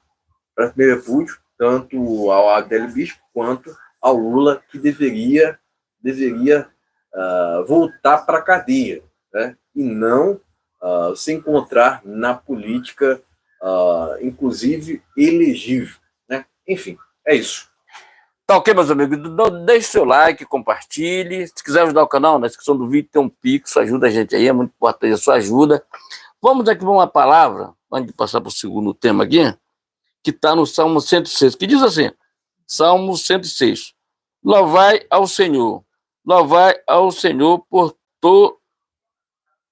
para meu repúdio, tanto ao Adélio Bispo quanto ao Lula, que deveria voltar para a cadeia, né? E não se encontrar na política, inclusive elegível, né? Enfim, é isso. Tá ok, meus amigos? Deixe seu like, compartilhe. Se quiser ajudar o canal, na descrição do vídeo tem um Pix, ajuda a gente aí, é muito importante a sua ajuda. Vamos aqui para uma palavra, antes de passar para o segundo tema aqui, que está no Salmo 106, que diz assim, Salmo 106, louvai ao Senhor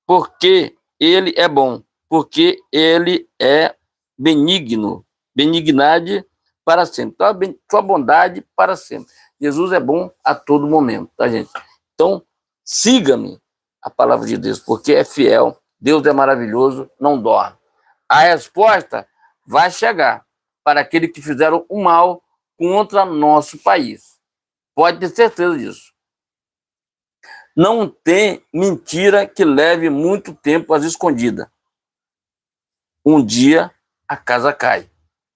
porque Ele é bom, porque Ele é benigno, benignidade para sempre, sua bondade para sempre. Jesus é bom a todo momento, tá, gente? Então, siga-me a palavra de Deus, porque é fiel, Deus é maravilhoso, não dorme. A resposta vai chegar para aqueles que fizeram o mal contra nosso país. Pode ter certeza disso. Não tem mentira que leve muito tempo às escondidas. Um dia a casa cai.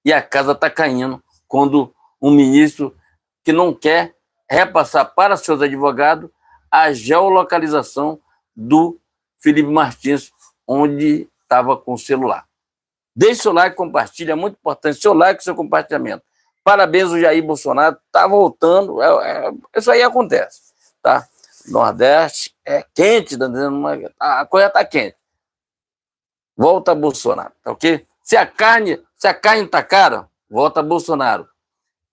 E a casa está caindo quando um ministro que não quer repassar para seus advogados a geolocalização do Felipe Martins, onde estava com o celular. Deixe seu like, compartilha, é muito importante. Seu like e seu compartilhamento. Parabéns, o Jair Bolsonaro está voltando. Isso aí acontece, tá? Nordeste é quente, a coisa está quente. Volta Bolsonaro, tá ok? Se a carne está cara, volta Bolsonaro.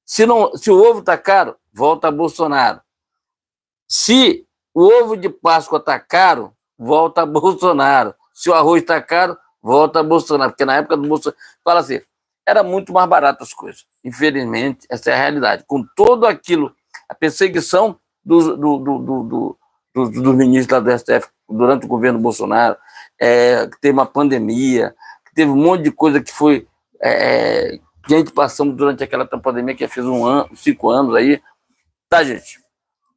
Se o ovo está caro, volta Bolsonaro. Se o ovo de Páscoa está caro, volta Bolsonaro. Se o arroz está caro, volta Bolsonaro. Porque na época do Bolsonaro, fala assim, era muito mais barato as coisas. Infelizmente, essa é a realidade. Com todo aquilo, a perseguição dos ministros do STF durante o governo Bolsonaro, que teve uma pandemia, que teve um monte de coisa que foi... que a gente passamos durante aquela pandemia, que já fez 5 anos aí. Tá, gente?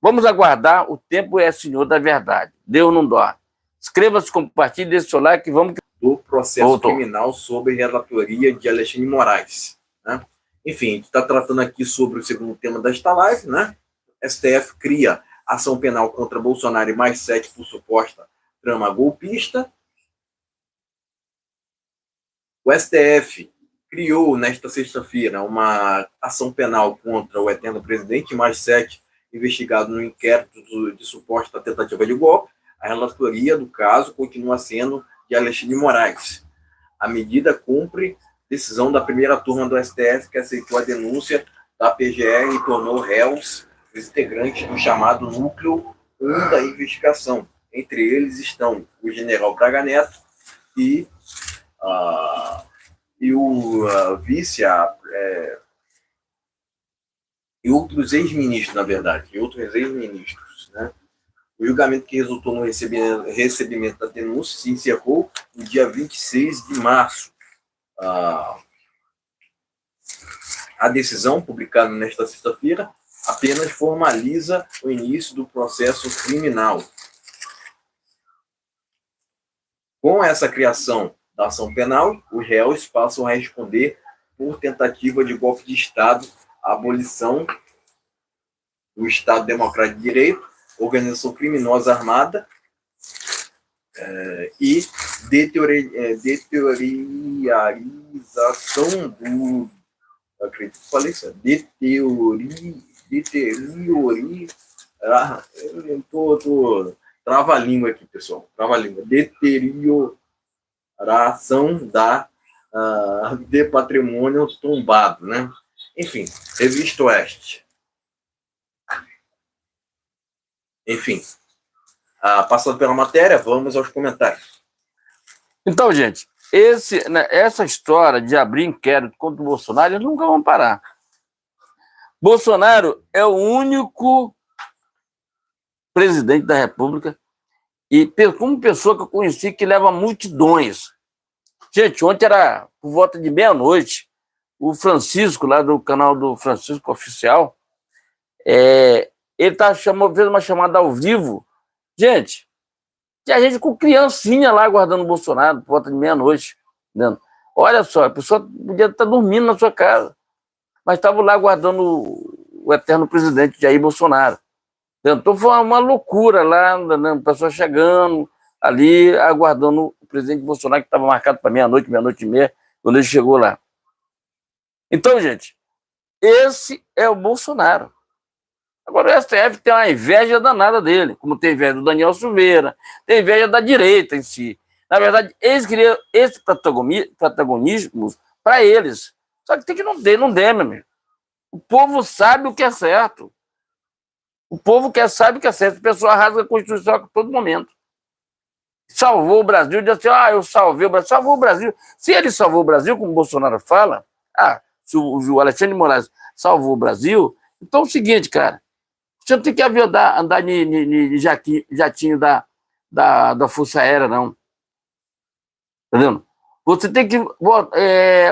Vamos aguardar, o tempo é senhor da verdade. Deus não dorme. Inscreva-se, compartilhe, deixe seu like e vamos... Do processo criminal sobre relatoria de Alexandre de Moraes, né? Enfim, a gente está tratando aqui sobre o segundo tema desta live, né? STF cria ação penal contra Bolsonaro e mais 7 por suposta trama golpista. O STF criou nesta sexta-feira uma ação penal contra o eterno presidente e mais 7 investigados no inquérito de suposta tentativa de golpe. A relatoria do caso continua sendo de Alexandre de Moraes. A medida cumpre decisão da primeira turma do STF, que aceitou a denúncia da PGR e tornou réus os integrantes do chamado Núcleo 1 da investigação. Entre eles estão o general Braga Neto e o vice, e outros ex-ministros, na verdade, né? O julgamento que resultou no recebimento da denúncia se encerrou no dia 26 de março. A decisão, publicada nesta sexta-feira, apenas formaliza o início do processo criminal. Com essa criação da ação penal, os réus passam a responder por tentativa de golpe de Estado, a abolição do Estado Democrático de Direito, organização criminosa armada e deteriorização do... Acredito que falei isso. Trava a língua aqui, pessoal. Trava a língua. Deterioração de patrimônio tombado, né? Enfim, Revista Oeste. Enfim, passando pela matéria, vamos aos comentários. Então, gente, essa história de abrir inquérito contra o Bolsonaro, eles nunca vão parar. Bolsonaro é o único presidente da República e como pessoa que eu conheci que leva multidões. Gente, ontem era por volta de meia-noite, o Francisco, lá do canal do Francisco Oficial, ele fez uma chamada ao vivo. Gente, tinha gente com criancinha lá aguardando o Bolsonaro por volta de meia-noite. Olha só, a pessoa podia estar dormindo na sua casa, mas estava lá aguardando o eterno presidente Jair Bolsonaro. Então foi uma loucura lá, né? Pessoa chegando ali, aguardando o presidente Bolsonaro, que estava marcado para meia-noite, meia-noite e meia, quando ele chegou lá. Então, gente, esse é o Bolsonaro. Agora o STF tem uma inveja danada dele, como tem inveja do Daniel Silveira, tem inveja da direita em si. Na verdade, eles queriam esse protagonismo para eles. Só que tem que não der, meu amigo. O povo sabe o que é certo. O povo sabe o que é certo. A pessoa rasga a Constituição a todo momento. Salvou o Brasil, diz assim, eu salvei o Brasil. Salvou o Brasil. Se ele salvou o Brasil, como o Bolsonaro fala, se o Alexandre de Moraes salvou o Brasil, então é o seguinte, cara, você não tem que andar de jatinho da Força Aérea, não. Entendeu? Você tem que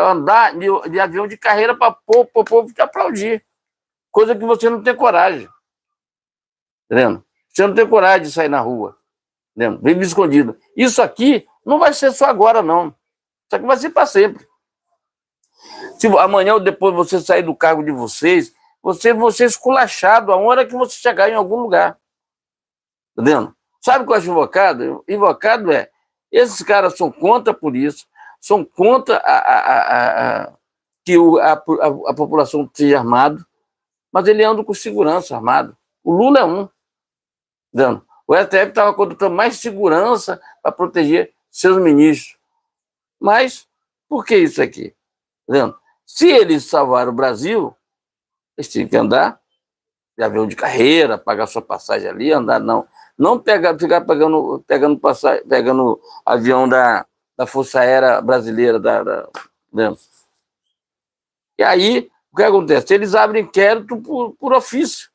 andar de avião de carreira para o povo te aplaudir. Coisa que você não tem coragem. Entendeu? Você não tem coragem de sair na rua. Entendeu? Vive escondido. Isso aqui não vai ser só agora, não. Isso aqui vai ser para sempre. Se amanhã ou depois você sair do cargo de vocês, você vai ser esculachado a hora que você chegar em algum lugar. Entendeu? Sabe o que eu acho invocado? Invocado é, esses caras são contra a polícia, são contra que a população esteja armada, mas ele anda com segurança armado. O Lula é um. Entendeu? O STF estava contratando mais segurança para proteger seus ministros. Mas por que isso aqui? Entendeu? Se eles salvaram o Brasil, eles tinham que andar de avião de carreira, pagar sua passagem ali, andar não. Não ficar pegando avião da Força Aérea Brasileira. E aí, o que acontece? Eles abrem inquérito por ofício.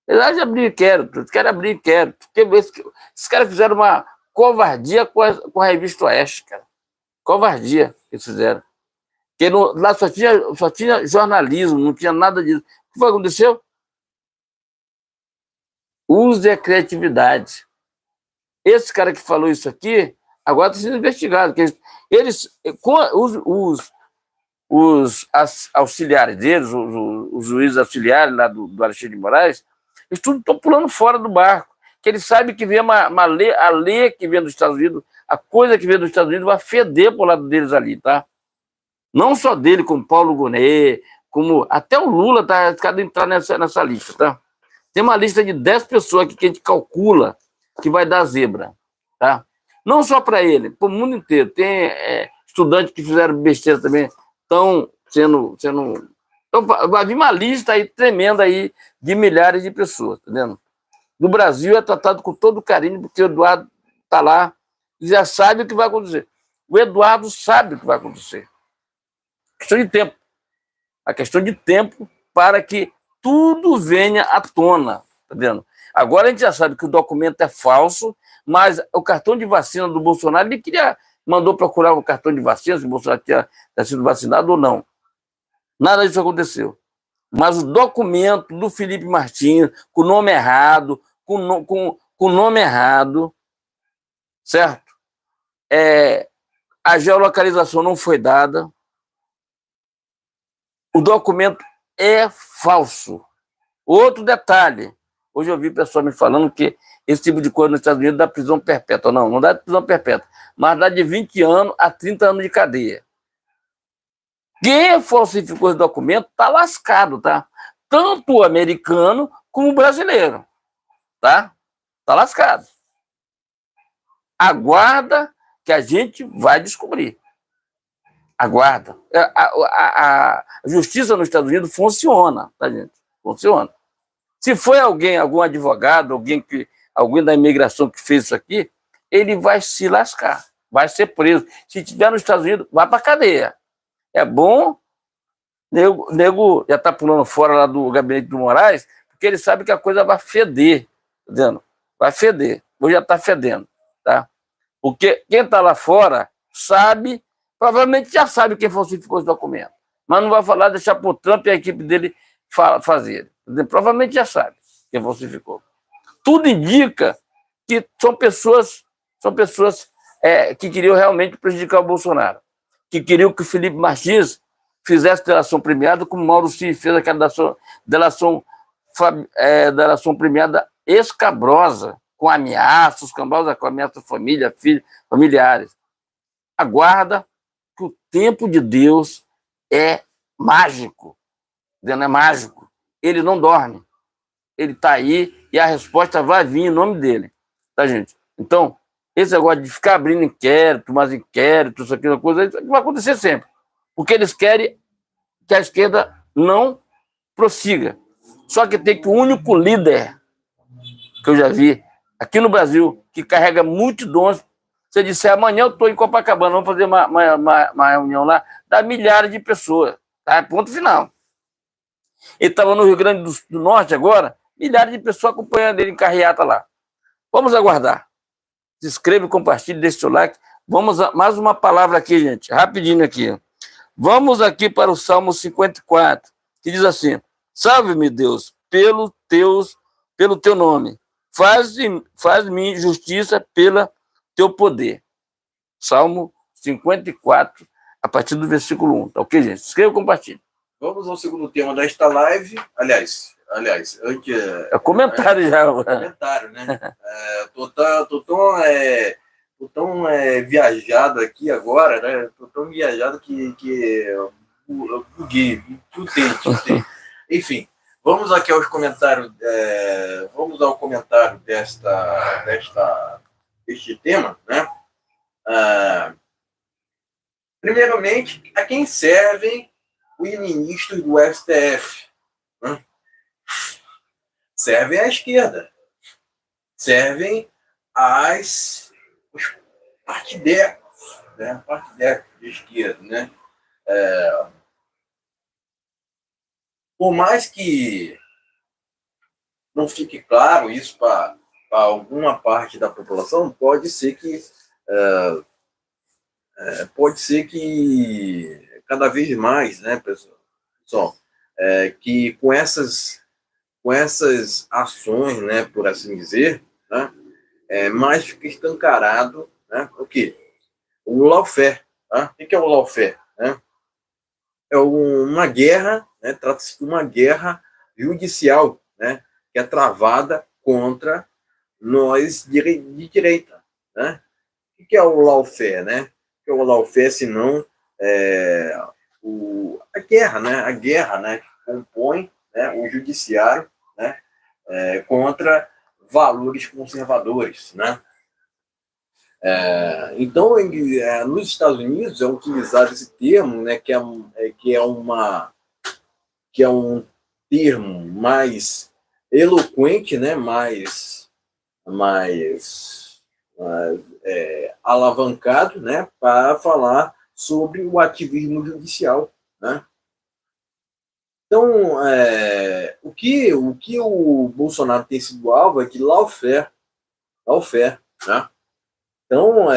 Eles abrem inquérito, eles querem abrir inquérito. Esses caras fizeram uma covardia com a revista Oeste, cara. Covardia que eles fizeram. Porque lá só tinha jornalismo, não tinha nada disso. O que aconteceu? Use a criatividade. Esse cara que falou isso aqui, agora está sendo investigado. Os auxiliares deles, os juízes auxiliares lá do Alexandre de Moraes, eles tudo estão pulando fora do barco. Que eles sabem que vem a lei que vem dos Estados Unidos, a coisa que vem dos Estados Unidos vai feder pro lado deles ali, tá? Não só dele, como Paulo Gonet, como até o Lula está entrar nessa lista, tá? Tem uma lista de 10 pessoas aqui que a gente calcula que vai dar zebra, tá? Não só para ele, para o mundo inteiro. Tem estudantes que fizeram besteira também, estão sendo... Então, vai vir uma lista aí tremenda aí de milhares de pessoas, tá vendo? No Brasil é tratado com todo carinho, porque o Eduardo está lá e já sabe o que vai acontecer. O Eduardo sabe o que vai acontecer. Questão de tempo. A questão de tempo para que tudo venha à tona, tá vendo? Agora a gente já sabe que o documento é falso, mas o cartão de vacina do Bolsonaro, ele mandou procurar o cartão de vacina, se o Bolsonaro tinha sido vacinado ou não. Nada disso aconteceu. Mas o documento do Felipe Martins, com o nome errado, com o nome errado, certo? A geolocalização não foi dada. O documento é falso. Outro detalhe. Hoje eu vi pessoas me falando que esse tipo de coisa nos Estados Unidos dá prisão perpétua. Não dá prisão perpétua, mas dá de 20 anos a 30 anos de cadeia. Quem falsificou esse documento está lascado, tá? Tanto o americano como o brasileiro, tá? Está lascado. Aguarda que a gente vai descobrir. Aguarda. A justiça nos Estados Unidos funciona, tá, gente? Funciona. Se foi algum advogado, alguém da imigração que fez isso aqui, ele vai se lascar, vai ser preso. Se estiver nos Estados Unidos, vai para a cadeia. É bom, nego já está pulando fora lá do gabinete do Moraes, porque ele sabe que a coisa vai feder, entendeu? Vai feder, ou já está fedendo, tá? Porque quem está lá fora sabe, provavelmente já sabe quem falsificou esse documento, mas não vai falar, deixar para o Trump e a equipe dele fazer. Provavelmente já sabe quem falsificou. Tudo indica que são pessoas que queriam realmente prejudicar o Bolsonaro, que queriam que o Felipe Martins fizesse delação premiada, como o Mauro Cid fez aquela delação premiada escabrosa, com ameaças, com ameaça à família, filhos, familiares. Aguarda que o tempo de Deus é mágico. Não é mágico. Ele não dorme. Ele está aí e a resposta vai vir em nome dele. Tá, gente? Então, esse negócio de ficar abrindo inquérito, mais inquéritos, aquela coisa, isso vai acontecer sempre. Porque eles querem que a esquerda não prossiga. Só que tem que o único líder que eu já vi aqui no Brasil, que carrega multidões, você disser, amanhã eu estou em Copacabana, vamos fazer uma reunião lá, dá milhares de pessoas. Tá? Ponto final. Ele estava no Rio Grande do Norte agora, milhares de pessoas acompanhando ele em carreata lá. Vamos aguardar. Se inscreva, compartilhe, deixe seu like. Vamos a mais uma palavra aqui, gente, rapidinho aqui. Vamos aqui para o Salmo 54, que diz assim: salve-me, Deus, pelo teu nome. faz-me justiça pelo teu poder. Salmo 54, a partir do versículo 1. Tá ok, gente? Escreva e compartilhe. Vamos ao segundo tema desta live. Aliás, antes... É comentário já. Comentário, né? Tô tão viajado aqui agora, né? Tô tão viajado que eu buguei, chutei. Enfim, vamos aqui aos comentários. Vamos ao comentário deste tema, né? Primeiramente, a quem servem os ministros do STF? Né? Servem à esquerda. Servem os partidecos, né? Partidecos de esquerda, né? Por mais que não fique claro isso para alguma parte da população, pode ser que cada vez mais, né, pessoal, que com essas ações, né, por assim dizer, né, mais fica escancarado, né, o quê? O lawfare. Tá? O que é o lawfare? Né? É uma guerra, né, trata-se de uma guerra judicial, né, que é travada contra nós de direita. Né? O que é o lawfare? Né? O que é o lawfare, senão a guerra, né? A guerra, né, que compõe, né, o judiciário, né, contra valores conservadores, né? Então, nos Estados Unidos é utilizado esse termo, né, que é um termo mais eloquente, né, mais alavancado, né, para falar sobre o ativismo judicial, né? Então, o que o Bolsonaro tem sido alvo é de lawfare, né? Então,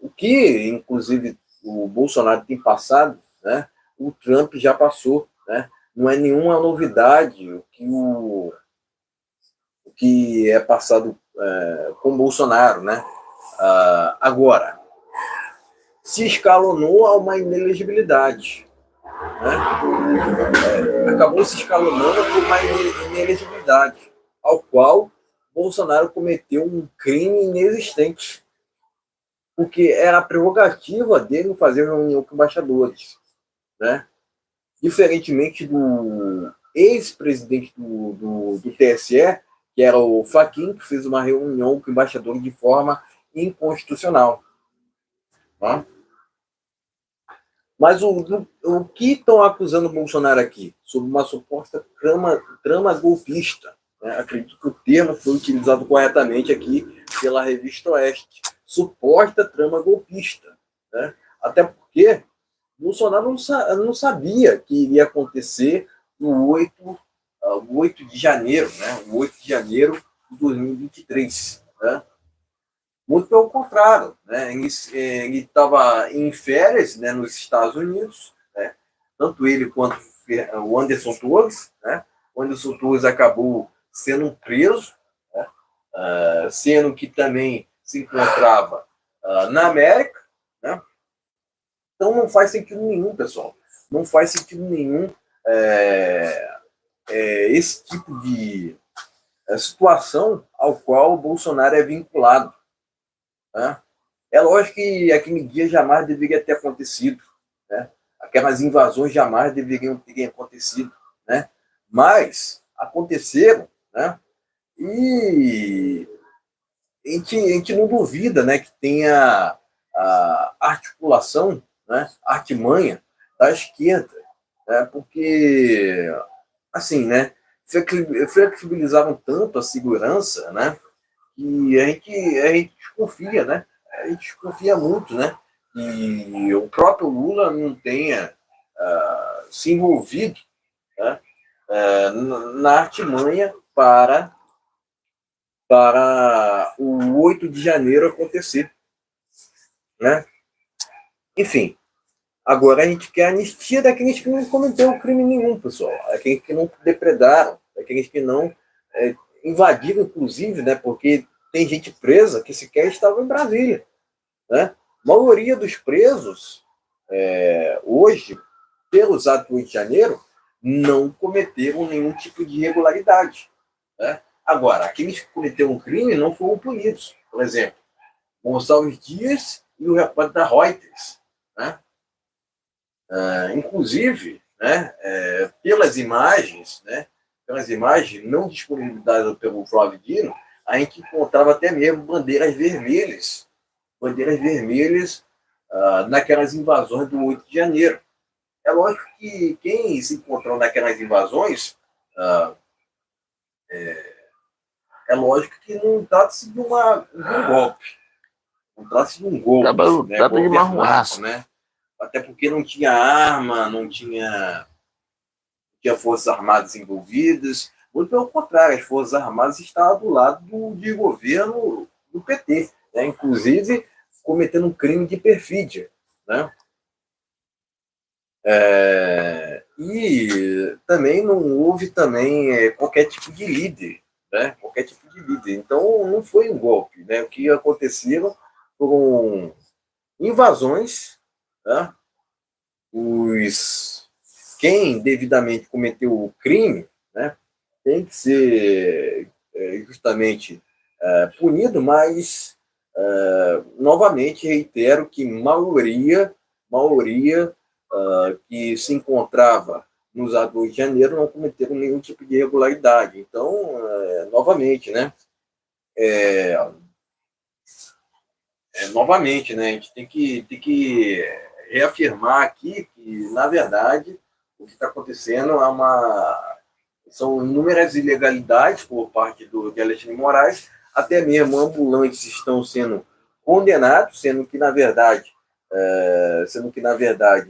o que, inclusive, o Bolsonaro tem passado, né, o Trump já passou, né? Não é nenhuma novidade o que é passado com o Bolsonaro, né? Agora, se escalonou a uma inelegibilidade, né? Acabou se escalonando por uma inelegibilidade, ao qual Bolsonaro cometeu um crime inexistente, porque era a prerrogativa dele fazer reunião com embaixadores, né? Diferentemente do ex-presidente do TSE, que era o Fachin, que fez uma reunião com embaixadores de forma inconstitucional. Tá? Mas o que estão acusando o Bolsonaro aqui? Sobre uma suposta trama golpista. Né? Acredito que o termo foi utilizado corretamente aqui pela Revista Oeste. Suposta trama golpista. Né? Até porque Bolsonaro não sabia que iria acontecer no 8 de janeiro, né? O 8 de janeiro de 2023. Né? Muito pelo contrário, né? Ele estava em férias, né, nos Estados Unidos, né? Tanto ele quanto o Anderson Torres. Né? O Anderson Torres acabou sendo preso, né? Sendo que também se encontrava na América. Né? Então não faz sentido nenhum, pessoal. Não faz sentido nenhum esse tipo de situação ao qual o Bolsonaro é vinculado. Né? É lógico que aquele dia jamais deveria ter acontecido. Né? Aquelas invasões jamais deveriam ter acontecido. Né? Mas aconteceram. Né? E a gente não duvida, né, que tenha a articulação, né, a artimanha da esquerda, né, porque, assim, né, flexibilizaram tanto a segurança, né, que a gente desconfia, né, a gente desconfia muito, né, e o próprio Lula não tenha se envolvido, né, na artimanha para o 8 de janeiro acontecer. Né? Enfim, agora a gente quer a anistia daqueles que não cometeram crime nenhum, pessoal. Daqueles que não depredaram, daqueles que não invadiram, inclusive, né, porque tem gente presa que sequer estava em Brasília. Né? A maioria dos presos, hoje, pelos atos do Rio de Janeiro, não cometeram nenhum tipo de irregularidade. Né? Agora, aqueles que cometeram um crime não foram punidos. Por exemplo, Gonçalves Dias e o repórter da Reuters. Né? Inclusive, né, pelas imagens não disponibilizadas pelo Flávio Dino, a gente encontrava até mesmo bandeiras vermelhas naquelas invasões do 8 de janeiro. É lógico que quem se encontrou naquelas invasões, é lógico que não trata-se de um golpe. Não trata-se de um golpe. Trata de marruaço. Né? Até porque não tinha arma, não tinha Forças Armadas envolvidas. Muito pelo contrário, as Forças Armadas estavam do lado de governo do PT, né? Inclusive cometendo um crime de perfídia. Né? E também não houve qualquer tipo de líder. Né? Qualquer tipo de líder. Então não foi um golpe. Né? O que aconteceram foram invasões. Né? Quem devidamente cometeu o crime, né, tem que ser justamente punido, mas novamente reitero que maioria que se encontrava nos atos do Rio de Janeiro não cometeram nenhum tipo de irregularidade. Então, novamente, né, novamente, né, a gente tem que reafirmar aqui que, na verdade, o que está acontecendo são inúmeras ilegalidades por parte de Alexandre de Moraes, até mesmo ambulantes estão sendo condenados, sendo que, na verdade,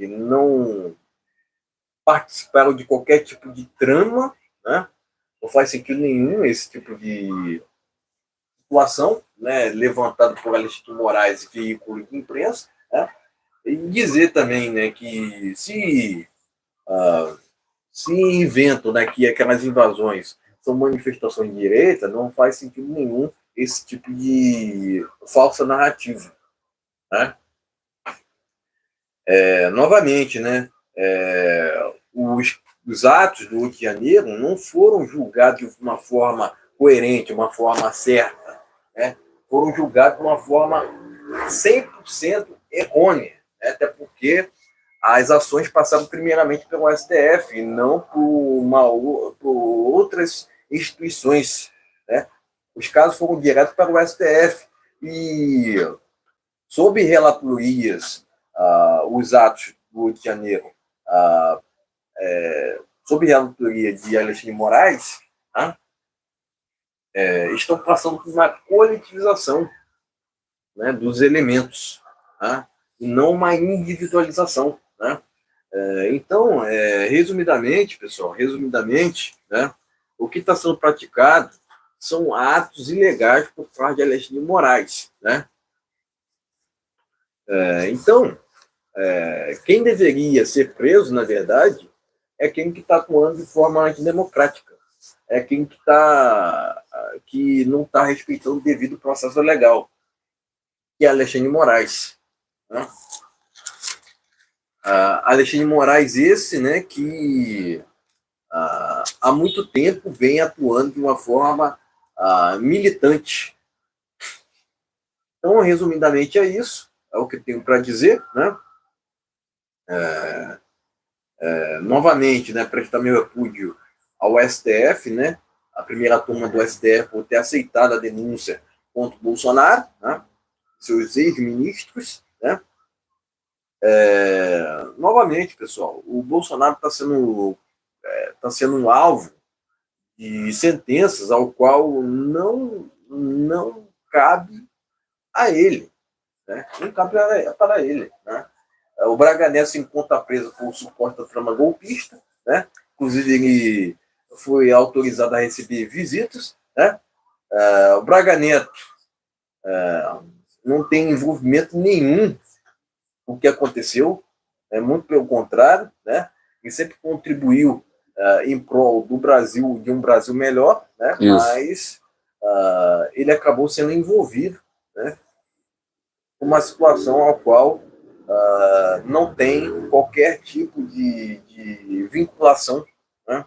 não participaram de qualquer tipo de trama, né? Não faz sentido nenhum esse tipo de situação, né, levantada por Alexandre de Moraes e veículo de imprensa, né? E dizer também, né, que se inventam, né, que aquelas invasões são manifestações de direita, não faz sentido nenhum esse tipo de falsa narrativa. Né? Novamente, né, os atos do 8 de janeiro não foram julgados de uma forma coerente, uma forma certa. Né? Foram julgados de uma forma 100% errônea. Né? Até porque as ações passaram primeiramente pelo STF e não por outras instituições. Né? Os casos foram direto para o STF e, sob relatorias, os atos do 8 de janeiro, sob relatoria de Alexandre de Moraes, estão passando por uma coletivização, né, dos elementos, e não uma individualização. Né? Então, resumidamente, pessoal, né, o que está sendo praticado são atos ilegais por parte de Alexandre de Moraes. Né? Então, quem deveria ser preso, na verdade, é quem que está atuando de forma antidemocrática. É quem que não está respeitando o devido processo legal, que é Alexandre de Moraes. Né? Alexandre de Moraes esse, né, que há muito tempo vem atuando de uma forma militante. Então, resumidamente, é isso. É o que tenho para dizer. Né? Novamente, né, prestar meu repúdio ao STF, né, a primeira turma do STF, por ter aceitado a denúncia contra o Bolsonaro, né, seus ex-ministros. Né? Novamente, pessoal, o Bolsonaro está sendo um alvo de sentenças ao qual não cabe a ele. Né? Não cabe para ele. Né? O Braga Neto se encontra preso por suposta trama golpista. Né? Inclusive, ele foi autorizado a receber visitas. Né? O Braga Neto não tem envolvimento nenhum com o que aconteceu. Muito pelo contrário. Né? Ele sempre contribuiu em prol do Brasil, de um Brasil melhor, né? Mas ele acabou sendo envolvido, né, uma situação a qual não tem qualquer tipo de vinculação, né?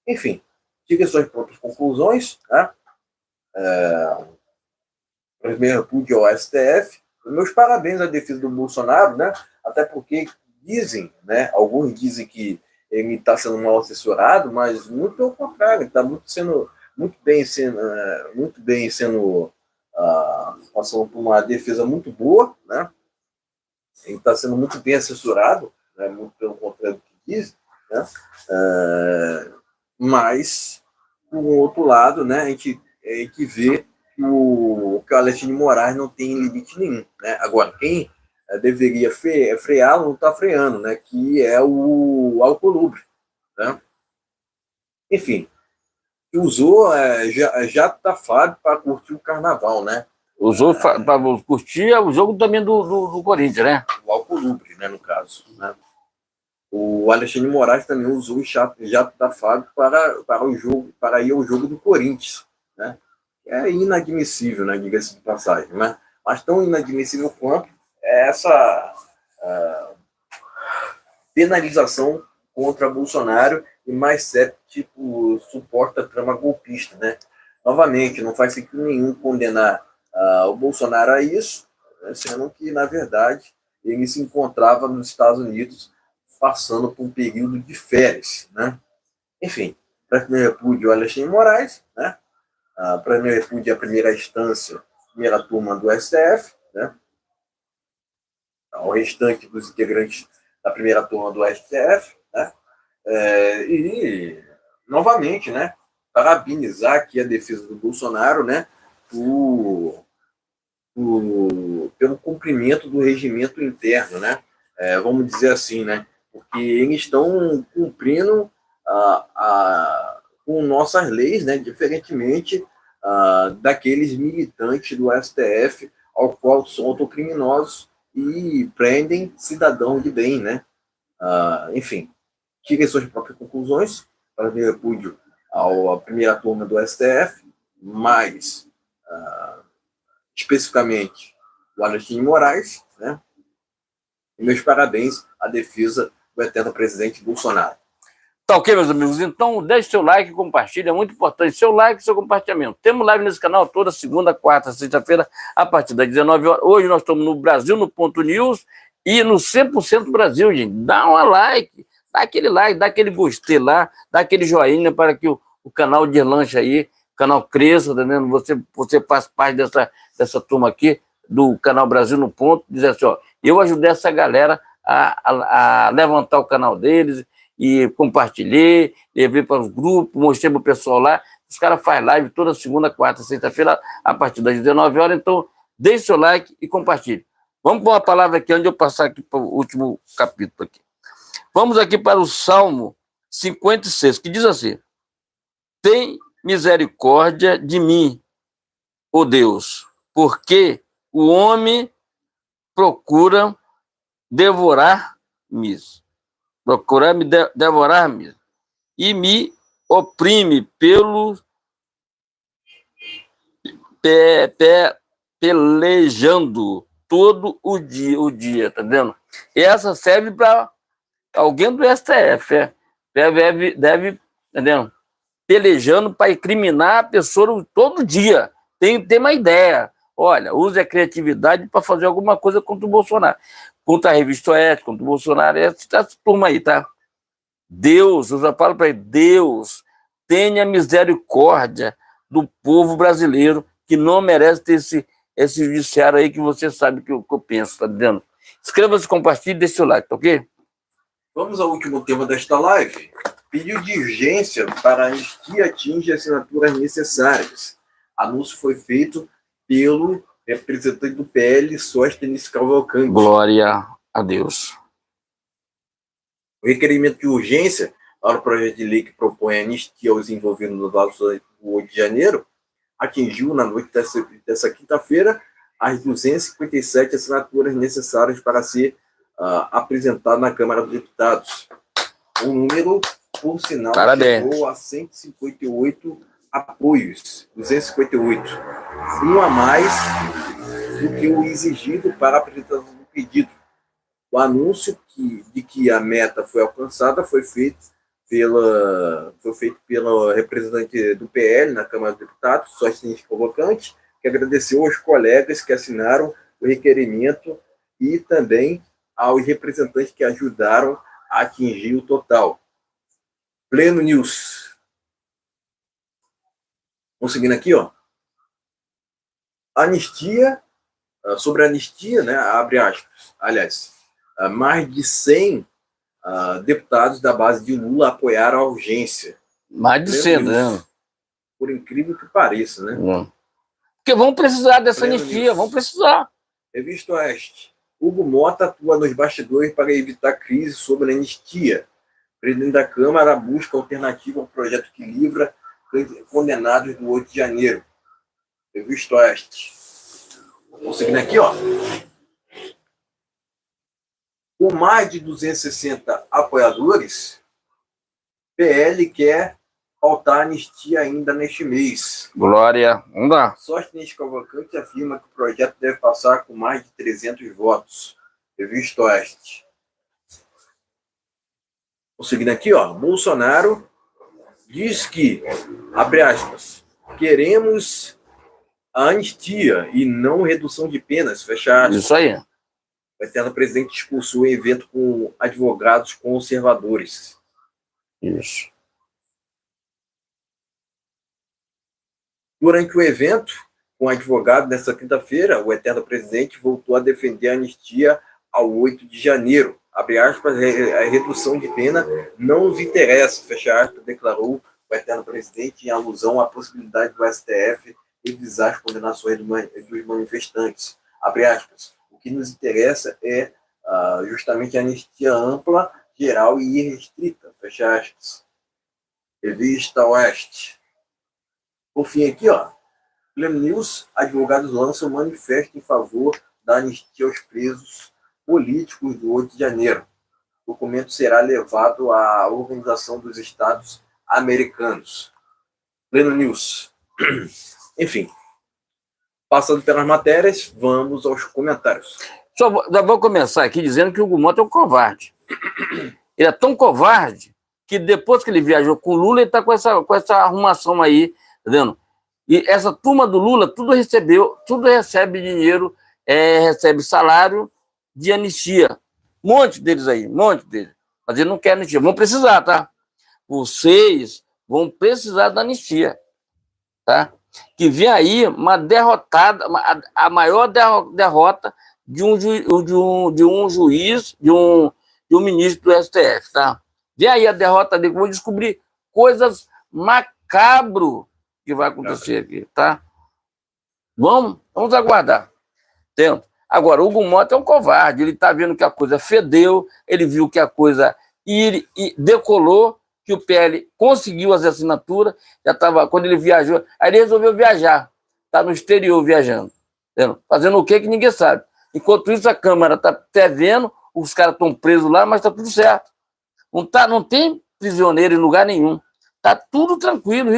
Enfim, tire suas próprias conclusões, né? Primeiro, repúdio ao STF. Meus parabéns à defesa do Bolsonaro, né? Até porque dizem, né? Alguns dizem que ele está sendo mal assessorado, mas muito pelo contrário, ele está muito bem sendo passando por uma defesa muito boa, né? Ele está sendo muito bem assessorado, né? Muito pelo contrário do que diz, né? Mas, por outro lado, né, a gente vê que o Alexandre de Moraes não tem limite nenhum, né? Agora, quem deveria frear não está freando, né? Que é o Alcolumbre, né? Enfim, usou Jata Fábio para curtir o carnaval, né? Usou para curtir o jogo também do Corinthians, né? O Alcolumbre, né, no caso, né? O Alexandre de Moraes também usou o Jata Fábio para ir ao jogo do Corinthians, né? É inadmissível, né, diga-se de passagem, né? Mas tão inadmissível quanto essa penalização contra Bolsonaro e mais tipo suporta a trama golpista, né? Novamente, não faz sentido nenhum condenar o Bolsonaro a isso, né, sendo que, na verdade, ele se encontrava nos Estados Unidos passando por um período de férias, né? Enfim, para primeiro repúdio, Alexandre de Moraes, né? Para primeiro repúdio, a primeira instância, primeira turma do STF, né? Ao restante dos integrantes da primeira turma do STF, né? E, novamente, né, parabenizar aqui a defesa do Bolsonaro, né, pelo cumprimento do regimento interno, né? Vamos dizer assim, né? Porque eles estão cumprindo com nossas leis, né? Diferentemente daqueles militantes do STF ao qual soltam criminosos e prendem cidadãos de bem, né? Enfim, tirem suas próprias conclusões para ver repúdio à primeira turma do STF, mas especificamente o Alexandre de Moraes, né? E meus parabéns à defesa do eterno presidente Bolsonaro. Tá ok, meus amigos? Então, deixe seu like e compartilhe, é muito importante. Seu like e seu compartilhamento. Temos live nesse canal toda segunda, quarta, sexta-feira, a partir das 19 horas. Hoje nós estamos no Brasil, no Ponto News e no 100% Brasil, gente. Dá um like, dá aquele like, dá aquele gostei lá, dá aquele joinha para que o canal deslanche aí, o canal cresça, tá vendo? Você faz parte dessa turma aqui, do canal Brasil no Ponto, dizer assim, ó, eu ajudei essa galera a levantar o canal deles, e compartilhei, levei para os grupos, mostrei para o pessoal lá. Os caras fazem live toda segunda, quarta, sexta-feira, a partir das 19 horas. Então, deixe seu like e compartilhe. Vamos pôr uma palavra aqui, onde eu passar aqui para o último capítulo aqui. Vamos aqui para o Salmo 56, que diz assim: tem misericórdia de mim, ó Deus, porque o homem procura devorar-me. Procurar-me devorar-me e me oprime pelejando todo o dia, tá vendo? E essa serve para alguém do STF, deve, tá vendo? Pelejando para incriminar a pessoa todo dia. Tem uma ideia. Olha, use a criatividade para fazer alguma coisa contra o Bolsonaro. Contra a revista Oeste, contra o Bolsonaro, essa turma aí, tá? Deus, eu já falo para ele, Deus, tenha misericórdia do povo brasileiro que não merece ter esse judiciário aí que você sabe que eu penso, tá vendo? Inscreva-se, compartilhe e deixe seu like, tá ok? Vamos ao último tema desta live. Pedido de urgência para que atinja as assinaturas necessárias. Anúncio foi feito pelo representante do PL, Sóstenes Cavalcante. Glória a Deus. O requerimento de urgência para o projeto de lei que propõe a anistia aos envolvidos no atos do 8 de janeiro atingiu, na noite dessa quinta-feira, as 257 assinaturas necessárias para ser apresentado na Câmara dos Deputados. Um número por sinal, Parabéns. chegou a 158 apoios, 258, um a mais do que o exigido para a apresentação do pedido. O anúncio de que a meta foi alcançada foi feito pela representante do PL na Câmara dos Deputados, Sócio Convocante, que agradeceu aos colegas que assinaram o requerimento e também aos representantes que ajudaram a atingir o total. Pleno News. Vamos seguindo aqui, ó. Anistia, sobre a anistia, né, abre aspas, aliás, mais de 100 deputados da base de Lula apoiaram a urgência. Mais de 100, né? Por incrível que pareça, né? Porque vão precisar dessa Pleno anistia, News. vão precisar. Revista Oeste. Hugo Mota atua nos bastidores para evitar crise sobre a anistia. O presidente da Câmara busca alternativa ao projeto que livra condenados do 8 de janeiro. Revista Oeste. Vamos seguindo aqui, ó. Com mais de 260 apoiadores, PL quer faltar anistia ainda neste mês. Glória, vamos lá. Sóstenes Cavalcante afirma que o projeto deve passar com mais de 300 votos. Revista Oeste. Vou seguindo aqui, ó. Bolsonaro diz que, abre aspas, queremos a anistia e não redução de penas, fecha aspas. Isso aí. O eterno presidente expulsou um evento com advogados conservadores. Isso. Durante o evento, com advogado, nesta quinta-feira, o eterno presidente voltou a defender a anistia ao 8 de janeiro. Abre aspas, a redução de pena não nos interessa, fecha aspas, declarou o eterno presidente em alusão à possibilidade do STF revisar as condenações dos manifestantes. Abre aspas, o que nos interessa é justamente a anistia ampla, geral e irrestrita, fecha aspas. Revista Oeste. Por fim aqui, ó, Pleno News, advogados lançam manifesto em favor da anistia aos presos políticos do 8 de janeiro. O documento será levado à Organização dos Estados Americanos. Pleno News. Enfim, passando pelas matérias, vamos aos comentários. Já vou começar aqui dizendo que o Hugo Mota é um covarde. Ele é tão covarde que depois que ele viajou com o Lula, ele está com essa arrumação aí, tá vendo? E essa turma do Lula, tudo recebe dinheiro, recebe salário de anistia. Um monte deles aí, um monte deles. Mas ele não quer anistia. Vão precisar, tá? Vocês vão precisar da anistia, tá? Que vem aí uma derrotada, a maior derrota de um juiz, de um ministro do STF, tá? Vem aí a derrota dele, vão descobrir coisas macabras que vai acontecer aqui, tá? Vamos aguardar. Entendo? Agora, o Hugo Mota é um covarde, ele está vendo que a coisa fedeu, ele viu que a coisa decolou, que o PL conseguiu as assinaturas, já estava, quando ele viajou, aí ele resolveu viajar, está no exterior viajando, entendeu? Fazendo o quê que ninguém sabe. Enquanto isso, a Câmara está até vendo, os caras estão presos lá, mas está tudo certo. Não tem prisioneiro em lugar nenhum. Está tudo tranquilo.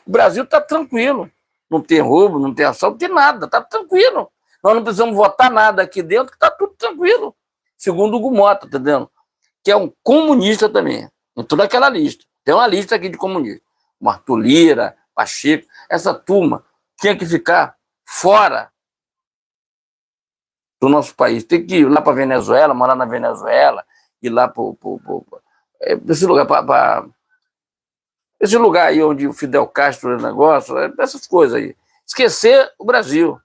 O Brasil está tranquilo. Não tem roubo, não tem assalto, não tem nada. Está tranquilo. Nós não precisamos votar nada aqui dentro, que está tudo tranquilo. Segundo o Hugo Mota, tá entendendo? Que é um comunista também. Em toda aquela lista. Tem uma lista aqui de comunistas. O Arthur Lira, Pacheco, essa turma tinha que ficar fora do nosso país. Tem que ir lá para a Venezuela, morar na Venezuela, ir lá para esse lugar, esse lugar aí onde o Fidel Castro é negócio, essas coisas aí. Esquecer o Brasil.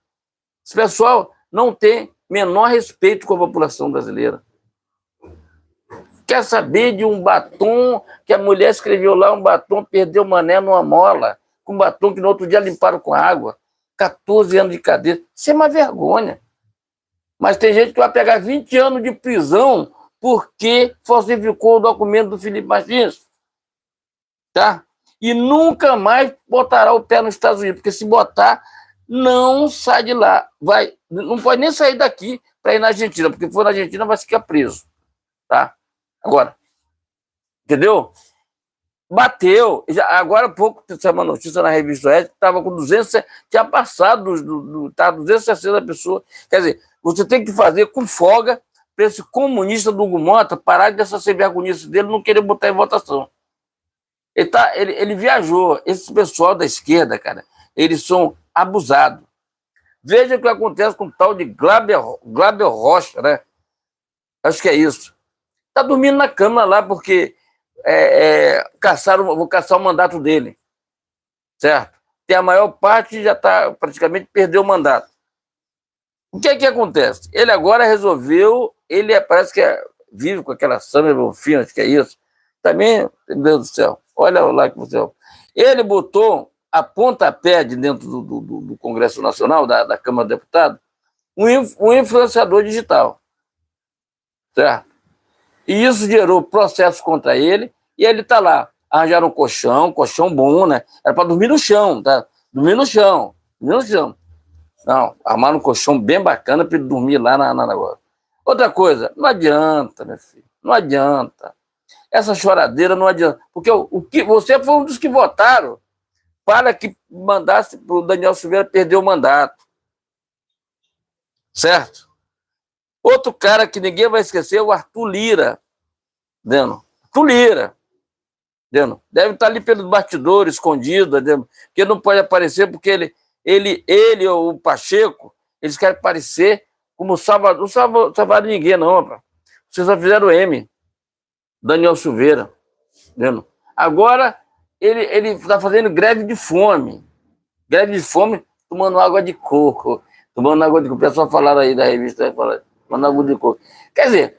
Esse pessoal não tem menor respeito com a população brasileira. Quer saber de um batom que a mulher escreveu lá, um batom, perdeu o mané numa mola, com um batom que no outro dia limparam com água. 14 anos de cadeia. Isso é uma vergonha. Mas tem gente que vai pegar 20 anos de prisão porque falsificou o documento do Felipe Martins. Tá? E nunca mais botará o pé nos Estados Unidos, porque se botar, não sai de lá. Não pode nem sair daqui para ir na Argentina, porque se for na Argentina vai ficar preso. Tá? Agora, entendeu? bateu. Agora há pouco, saiu uma notícia na revista Oeste, estava com 200, tinha passado tá 260 pessoas. Quer dizer, você tem que fazer com folga para esse comunista do Hugo Mota parar dessa sem vergonhice dele não querer botar em votação. Ele viajou. Esse pessoal da esquerda, cara, eles são abusados. Veja o que acontece com o tal de Glauber Rocha, né? Acho que é isso. Está dormindo na cama lá porque vou caçar o mandato dele. Certo? Tem a maior parte já está praticamente perdeu o mandato. O que é que acontece? Ele agora resolveu, parece que vive com aquela Sâmia Bonfim, acho que é isso. Também, meu Deus do céu, olha lá que você. Ele botou a pontapé de dentro do Congresso Nacional, da Câmara dos Deputados, um influenciador digital. Certo? E isso gerou processo contra ele, e ele está lá. Arranjaram um colchão bom, né? Era para dormir no chão, tá? Dormir no chão. Não, armaram um colchão bem bacana para ele dormir lá na negócio. Outra coisa, não adianta, meu filho, não adianta. Essa choradeira não adianta. Porque você foi um dos que votaram para que mandasse o Daniel Silveira perder o mandato. Certo? Outro cara que ninguém vai esquecer é o Arthur Lira. Entendeu? Arthur Lira. Entendeu? Deve estar ali pelos bastidores, escondido, entendeu? Porque não pode aparecer, porque ele ou o Pacheco, eles querem parecer como o Salvador. Não salvaram ninguém, não, rapaz. Vocês só fizeram o M. Daniel Silveira. Entendeu? Agora, ele está fazendo greve de fome. Greve de fome, tomando água de coco. Tomando água de coco. O pessoal falaram aí da revista, tomando água de coco. Quer dizer,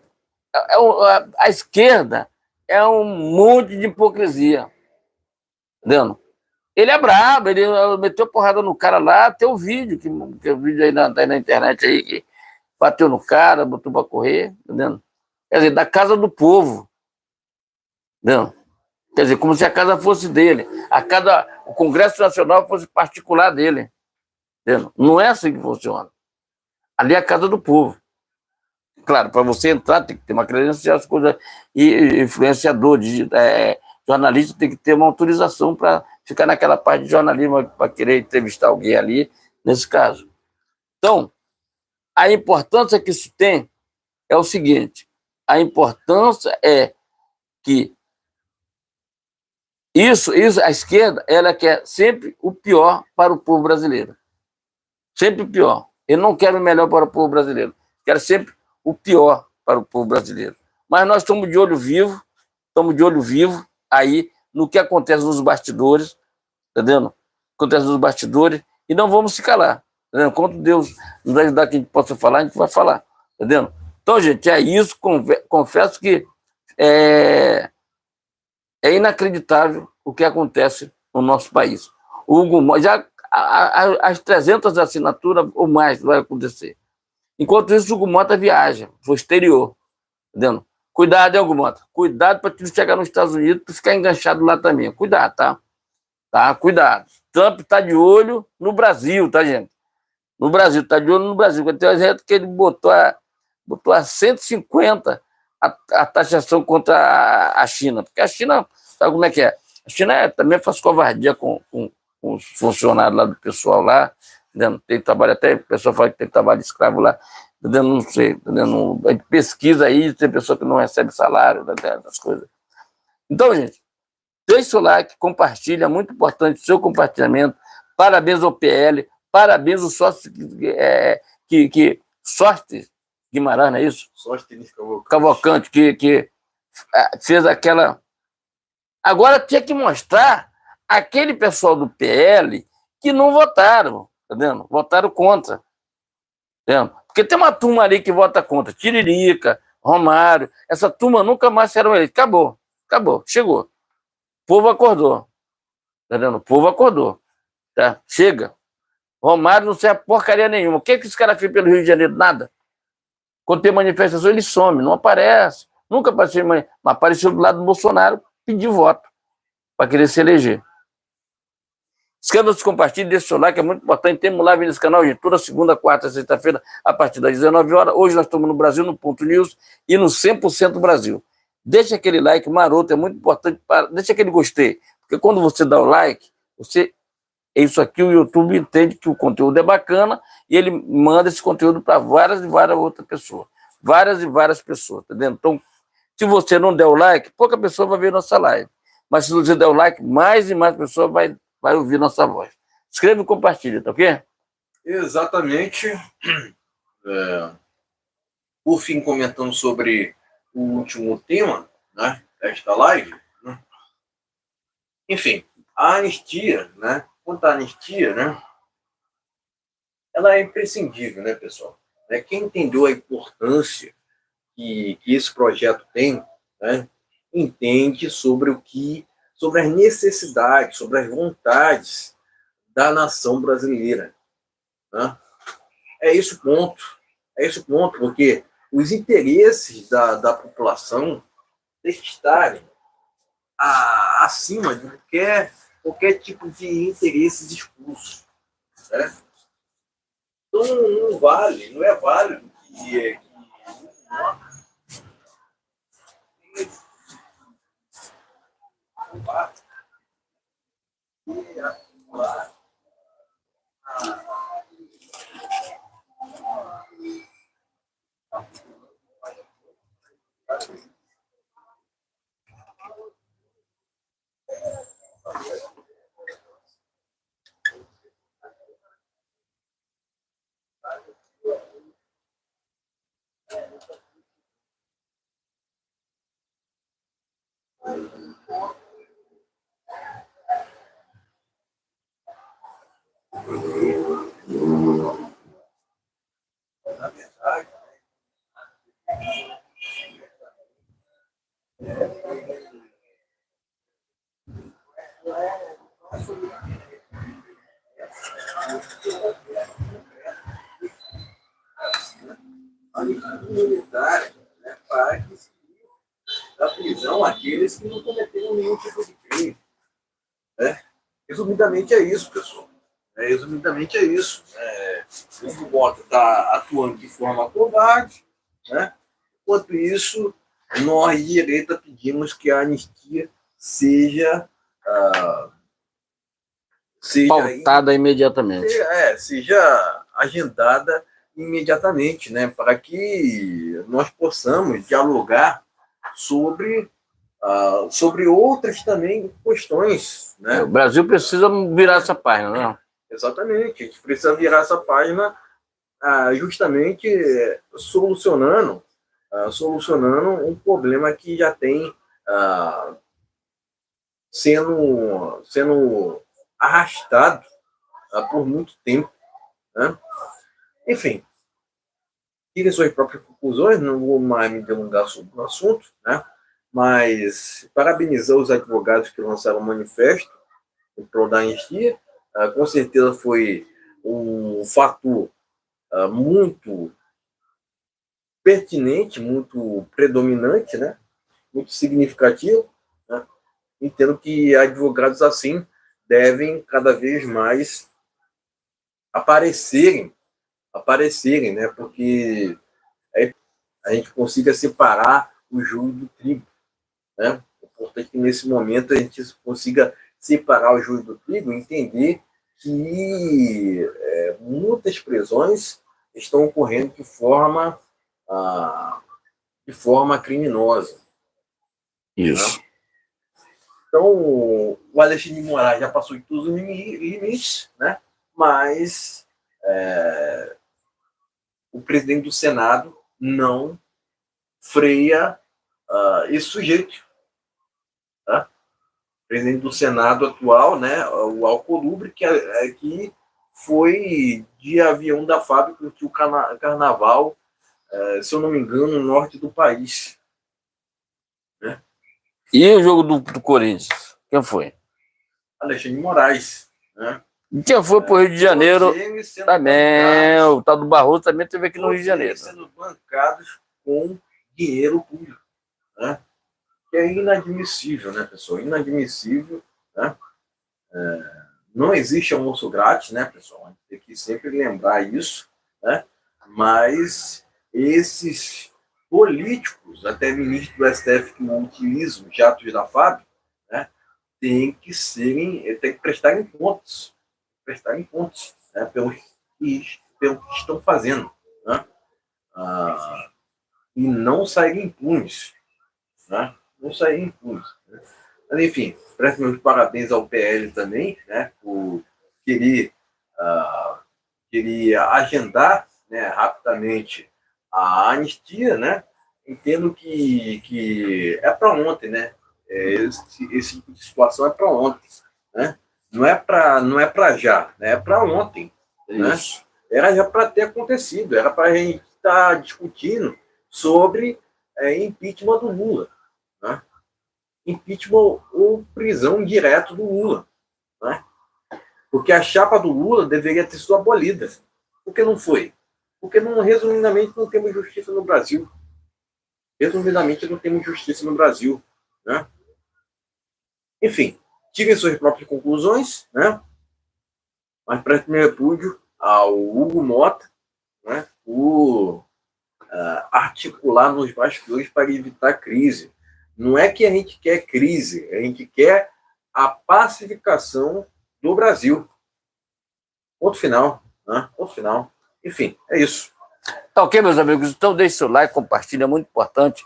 a esquerda é um monte de hipocrisia. Entendeu? Ele é brabo, ele meteu porrada no cara lá, tem o vídeo, que o vídeo aí tá aí na internet aí, que bateu no cara, botou pra correr, entendeu? Quer dizer, da casa do povo. Entendeu? Quer dizer, como se a casa fosse dele, o Congresso Nacional fosse particular dele. Entendeu? Não é assim que funciona. Ali é a casa do povo. Claro, para você entrar tem que ter uma credencial, as coisas, e influenciador, jornalista tem que ter uma autorização para ficar naquela parte de jornalismo, para querer entrevistar alguém ali, nesse caso. Então, a importância que isso tem é o seguinte, a importância é que a esquerda, ela quer sempre o pior para o povo brasileiro. Sempre o pior. Ele não quer o melhor para o povo brasileiro. Quer sempre o pior para o povo brasileiro. Mas nós estamos de olho vivo aí no que acontece nos bastidores, entendeu? Acontece nos bastidores, e não vamos se calar. Entendeu? Quanto Deus nos ajudar que a gente possa falar, a gente vai falar. Entendeu? Então, gente, é isso. Confesso que é inacreditável o que acontece no nosso país. O Hugo, já as 300 assinaturas ou mais vai acontecer. Enquanto isso, o Hugo Mota viaja para o exterior. Entendeu? Cuidado, hein, Hugo Mota? Cuidado para tu chegar nos Estados Unidos e ficar enganchado lá também. Cuidado, tá? Tá? Cuidado. Trump está de olho no Brasil, tá, gente? No Brasil, está de olho no Brasil. Tem um exemplo que ele botou a 150 a taxação contra a China. Porque a China, sabe como é que é? A China também faz covardia com os funcionários lá do pessoal lá. Entendeu? Tem trabalho, até o pessoal fala que tem trabalho escravo lá. Entendeu? Não sei. Entendeu? A gente pesquisa aí, tem pessoa que não recebe salário, das coisas. Então, gente, deixe o like, compartilha, é muito importante o seu compartilhamento. Parabéns ao PL, parabéns ao sócio Sorte Guimarães, não é isso? Sorte Cavalcante, que fez aquela. Agora tinha que mostrar aquele pessoal do PL que não votaram, tá vendo? Votaram contra. Tá vendo? Porque tem uma turma ali que vota contra. Tiririca, Romário, essa turma nunca mais serão eleitos. Acabou, chegou. O povo acordou. Tá vendo? O povo acordou. Tá? Chega. Romário não serve porcaria nenhuma. O que esse cara fez pelo Rio de Janeiro? Nada. Quando tem manifestação, ele some, não aparece. Nunca apareceu, mas apareceu do lado do Bolsonaro, pediu voto para querer se eleger. Inscreva-se, compartilhe, deixe o seu like, é muito importante. Temos live nesse canal, gente, toda segunda, quarta, sexta-feira, a partir das 19 horas. Hoje nós estamos no Brasil, no Ponto News e no 100% Brasil. Deixa aquele like maroto, é muito importante. Deixa aquele gostei. Porque quando você dá o like, é isso aqui, o YouTube entende que o conteúdo é bacana e ele manda esse conteúdo para várias e várias outras pessoas. Várias e várias pessoas, tá entendendo? Então, se você não der o like, pouca pessoa vai ver nossa live. Mas se você der o like, mais e mais pessoas vai ouvir nossa voz. Escreve e compartilha, tá ok? Exatamente. Por fim, comentando sobre o último tema, né, desta live, né? Enfim, a anistia, né? Quanto à anistia, né? Ela é imprescindível, né, pessoal? Quem entendeu a importância que esse projeto tem, né, entende sobre as necessidades, sobre as vontades da nação brasileira, né? É esse o ponto. É esse o ponto, porque os interesses da população têm que estarem acima de qualquer tipo de interesses expulsos, né? Então não é válido na verdade, a militar, né, para que se da prisão aqueles que não cometeram nenhum tipo de crime, né? Resumidamente é isso, pessoal. Resumidamente é isso. O Bota está atuando de forma covarde, né? Enquanto isso, nós, de direita, pedimos que a anistia seja Pautada imediatamente. seja agendada imediatamente, né? Para que nós possamos dialogar sobre outras também questões, né? O Brasil precisa virar essa página, né? Exatamente, a gente precisa virar essa página justamente solucionando um problema que já tem sendo arrastado por muito tempo, né? Enfim, tirem suas próprias conclusões, não vou mais me delongar sobre o assunto, né? Mas parabenizar os advogados que lançaram o manifesto em prol da anistia. Com certeza foi um fator muito pertinente, muito predominante, né? Muito significativo, né? Entendo que advogados assim devem cada vez mais aparecerem, né? Porque a gente consiga separar o joio do trigo, né? É importante que nesse momento a gente consiga separar o joio do trigo e entender que muitas prisões estão ocorrendo de forma criminosa. Isso. Né? Então, o Alexandre de Moraes já passou de todos os limites, né? Mas o presidente do Senado não freia esse sujeito. Tá? O presidente do Senado atual, né, o Alcolumbre, que foi de avião da FAB curtir o carnaval, se eu não me engano, no norte do país. Né? E o jogo do Corinthians? Quem foi? Alexandre de Moraes. Né? Quem foi para o Rio de Janeiro também, o tal do Barroso também teve aqui no Rio de Janeiro. Sendo bancados com dinheiro público. Né? Que é inadmissível, né, pessoal? Inadmissível. Né? Não existe almoço grátis, né, pessoal? A gente tem que sempre lembrar isso, né? Mas esses políticos, até ministros do STF que utilizam jatos da FAB, né, tem que prestarem contas, né, pelo que estão fazendo, né, e não saírem impunes, né, né. Mas, enfim, presto meus parabéns ao PL também, né, por querer, querer agendar, né, rapidamente a anistia, né. Entendo que é para ontem, né? Esse tipo de situação é para ontem, né? Não é para já, né? É para ontem, né? Era já para ter acontecido, era para a gente estar discutindo sobre impeachment do Lula, né? Impeachment ou prisão direto do Lula, né? Porque a chapa do Lula deveria ter sido abolida. Por que não foi? Porque, resumidamente, não temos justiça no Brasil. Resumidamente, não temos justiça no Brasil, né? Enfim, tirem suas próprias conclusões, né? Mas presto meu repúdio ao Hugo Mota, né, por articular nos bastidores para evitar crise. Não é que a gente quer crise, a gente quer a pacificação do Brasil. Ponto final, né? Ponto final. Enfim, é isso. Tá ok, meus amigos? Então deixe seu like, compartilha, é muito importante.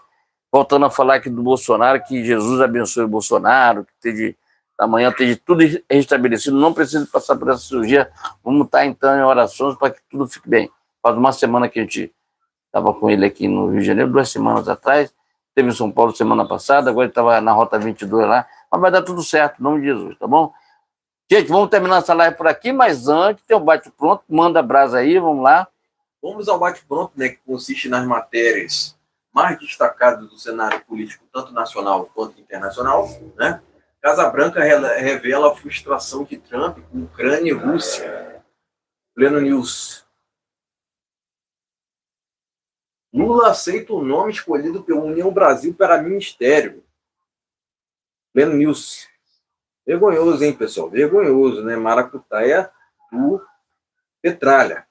Voltando a falar aqui do Bolsonaro, que Jesus abençoe o Bolsonaro, que amanhã esteja tudo restabelecido, não precisa passar por essa cirurgia. Vamos estar então em orações para que tudo fique bem. Faz uma semana que a gente estava com ele aqui no Rio de Janeiro, 2 semanas atrás, teve em São Paulo semana passada, agora ele estava na Rota 22 lá, mas vai dar tudo certo, em nome de Jesus, tá bom? Gente, vamos terminar essa live por aqui, mas antes tem o bate-pronto, manda brasa aí, vamos lá. Vamos ao bate-pronto, né, que consiste nas matérias mais destacadas do cenário político, tanto nacional quanto internacional, né? Casa Branca revela a frustração de Trump com Ucrânia e Rússia. Pleno News. Lula aceita o nome escolhido pela União Brasil para ministério. Pleno News. Vergonhoso, hein, pessoal? Vergonhoso, né? Maracutaia do Petralha.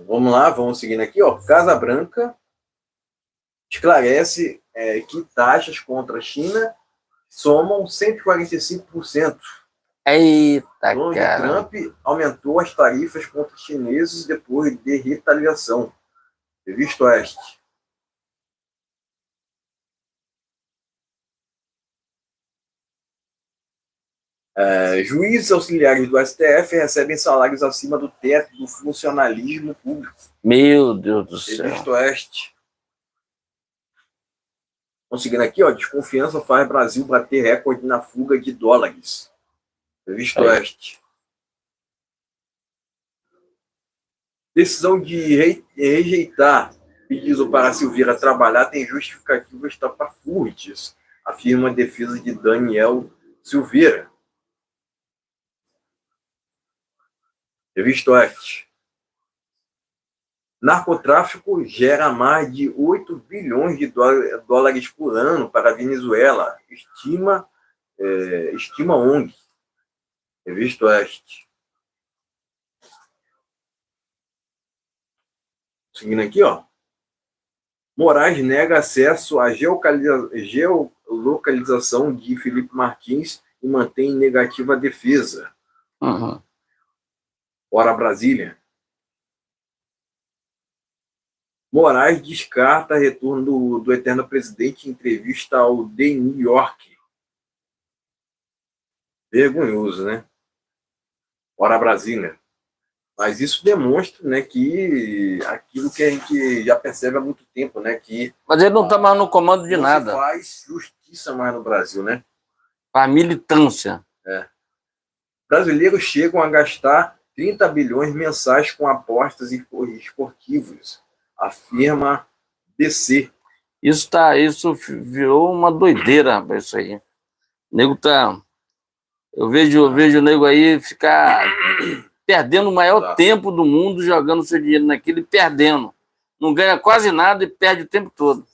Vamos lá, vamos seguindo aqui, ó. Casa Branca esclarece que taxas contra a China somam 145%. Eita, Donald Trump aumentou as tarifas contra os chineses depois de retaliação. Revista Oeste. Juízes auxiliares do STF recebem salários acima do teto do funcionalismo público. Meu Deus do céu. Revista Oeste. Vamos seguindo aqui, ó. Desconfiança faz Brasil bater recorde na fuga de dólares. Revista Oeste. Decisão de rejeitar pedido para Silveira trabalhar tem justificativas estapafúrdias, afirma a defesa de Daniel Silveira. Revista Oeste. Narcotráfico gera mais de 8 bilhões de dólares por ano para a Venezuela, estima ONG. Revista Oeste. Seguindo aqui, ó. Moraes nega acesso à geolocalização de Felipe Martins e mantém negativa a defesa. Uhum. Ora, Brasília. Moraes descarta retorno do eterno presidente em entrevista ao The New York. Vergonhoso, né? Ora, Brasília. Mas isso demonstra, né, que aquilo que a gente já percebe há muito tempo, né, que... Mas ele não está mais no comando de nada. Não se faz justiça mais no Brasil, né? A militância. Brasileiros chegam a gastar 30 bilhões mensais com apostas esportivas, afirma BC. Isso virou uma doideira, rapaz, isso aí. O nego tá... Eu vejo o nego aí ficar perdendo o maior tempo do mundo jogando seu dinheiro naquilo e perdendo. Não ganha quase nada e perde o tempo todo.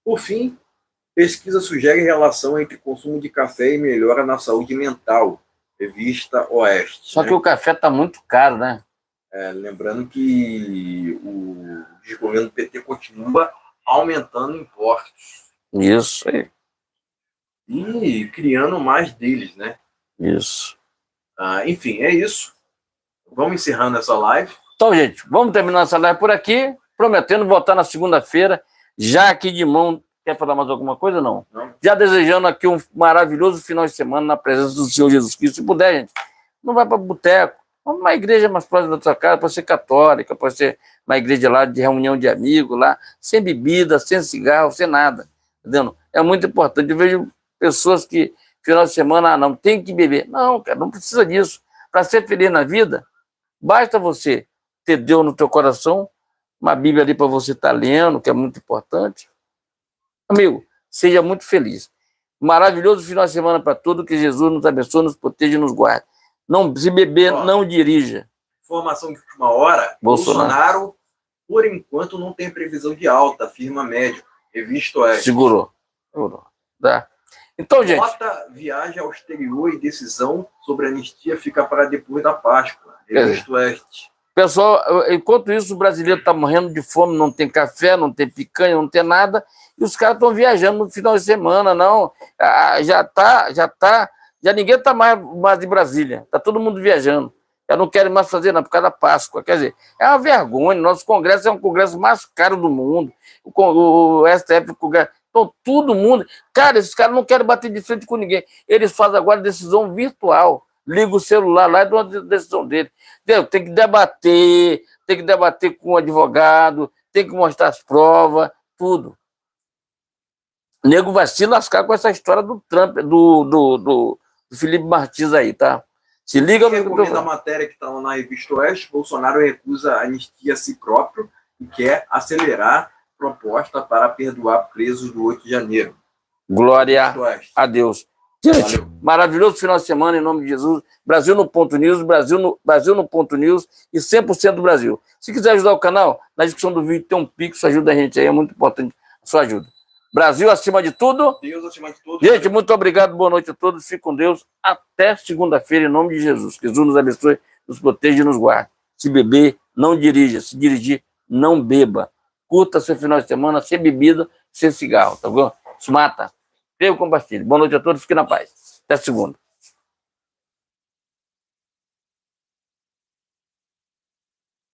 Por fim, pesquisa sugere relação entre consumo de café e melhora na saúde mental. Revista Oeste. Só que o café tá muito caro, né? Lembrando que o desgoverno do PT continua aumentando impostos. Isso aí. E criando mais deles, né? Isso. Enfim, é isso. Vamos encerrando essa live. Então, gente, vamos terminar essa live por aqui, prometendo voltar na segunda-feira, já aqui de mão. Quer falar mais alguma coisa? Não. Já desejando aqui um maravilhoso final de semana na presença do Senhor Jesus Cristo. Se puder, gente, não vai para boteco. Vamos uma igreja mais próxima da sua casa, pode ser católica, pode ser uma igreja lá de reunião de amigos, lá, sem bebida, sem cigarro, sem nada. Entendeu? É muito importante. Eu vejo pessoas que, final de semana, não, tem que beber. Não, cara, não precisa disso. Para ser feliz na vida, basta você ter Deus no teu coração, uma Bíblia ali para você estar lendo, que é muito importante. Amigo, seja muito feliz. Maravilhoso final de semana para todos, que Jesus nos abençoe, nos proteja e nos guarde. Não, se beber, não dirija. Informação de última hora, Bolsonaro, por enquanto, não tem previsão de alta, afirma médico. Revista Oeste. Segurou. Tá. Então, gente... Mota viaja ao exterior e decisão sobre anistia fica para depois da Páscoa. Revista Oeste. Pessoal, enquanto isso, o brasileiro está morrendo de fome, não tem café, não tem picanha, não tem nada, e os caras estão viajando no final de semana, não. Já ninguém está mais em Brasília, está todo mundo viajando. Já não querem mais fazer nada por causa da Páscoa. Quer dizer, é uma vergonha. Nosso Congresso é um Congresso mais caro do mundo. O STF, o Congresso. Então, todo mundo. Cara, esses caras não querem bater de frente com ninguém. Eles fazem agora decisão virtual. Liga o celular lá e dá uma decisão dele. Tem que debater com o advogado, tem que mostrar as provas, tudo. O nego vai se lascar com essa história do Trump, do Felipe Martins aí, tá? Se liga... Recomenda a matéria que está lá na Revista Oeste. Bolsonaro recusa a anistia a si próprio e quer acelerar proposta para perdoar presos do 8 de janeiro. Glória a Deus. Gente, maravilhoso final de semana, em nome de Jesus. Brasil no Ponto News, Brasil no Ponto News e 100% do Brasil. Se quiser ajudar o canal, na descrição do vídeo tem um Pix, ajuda a gente aí, é muito importante a sua ajuda. Brasil acima de tudo. Deus acima de tudo. Gente, muito obrigado, boa noite a todos, fique com Deus. Até segunda-feira, em nome de Jesus. Que Jesus nos abençoe, nos proteja e nos guarde. Se beber, não dirija. Se dirigir, não beba. Curta seu final de semana sem bebida, sem cigarro, tá bom? Se mata. Compartilhe. Boa noite a todos, fique na paz. Até segunda.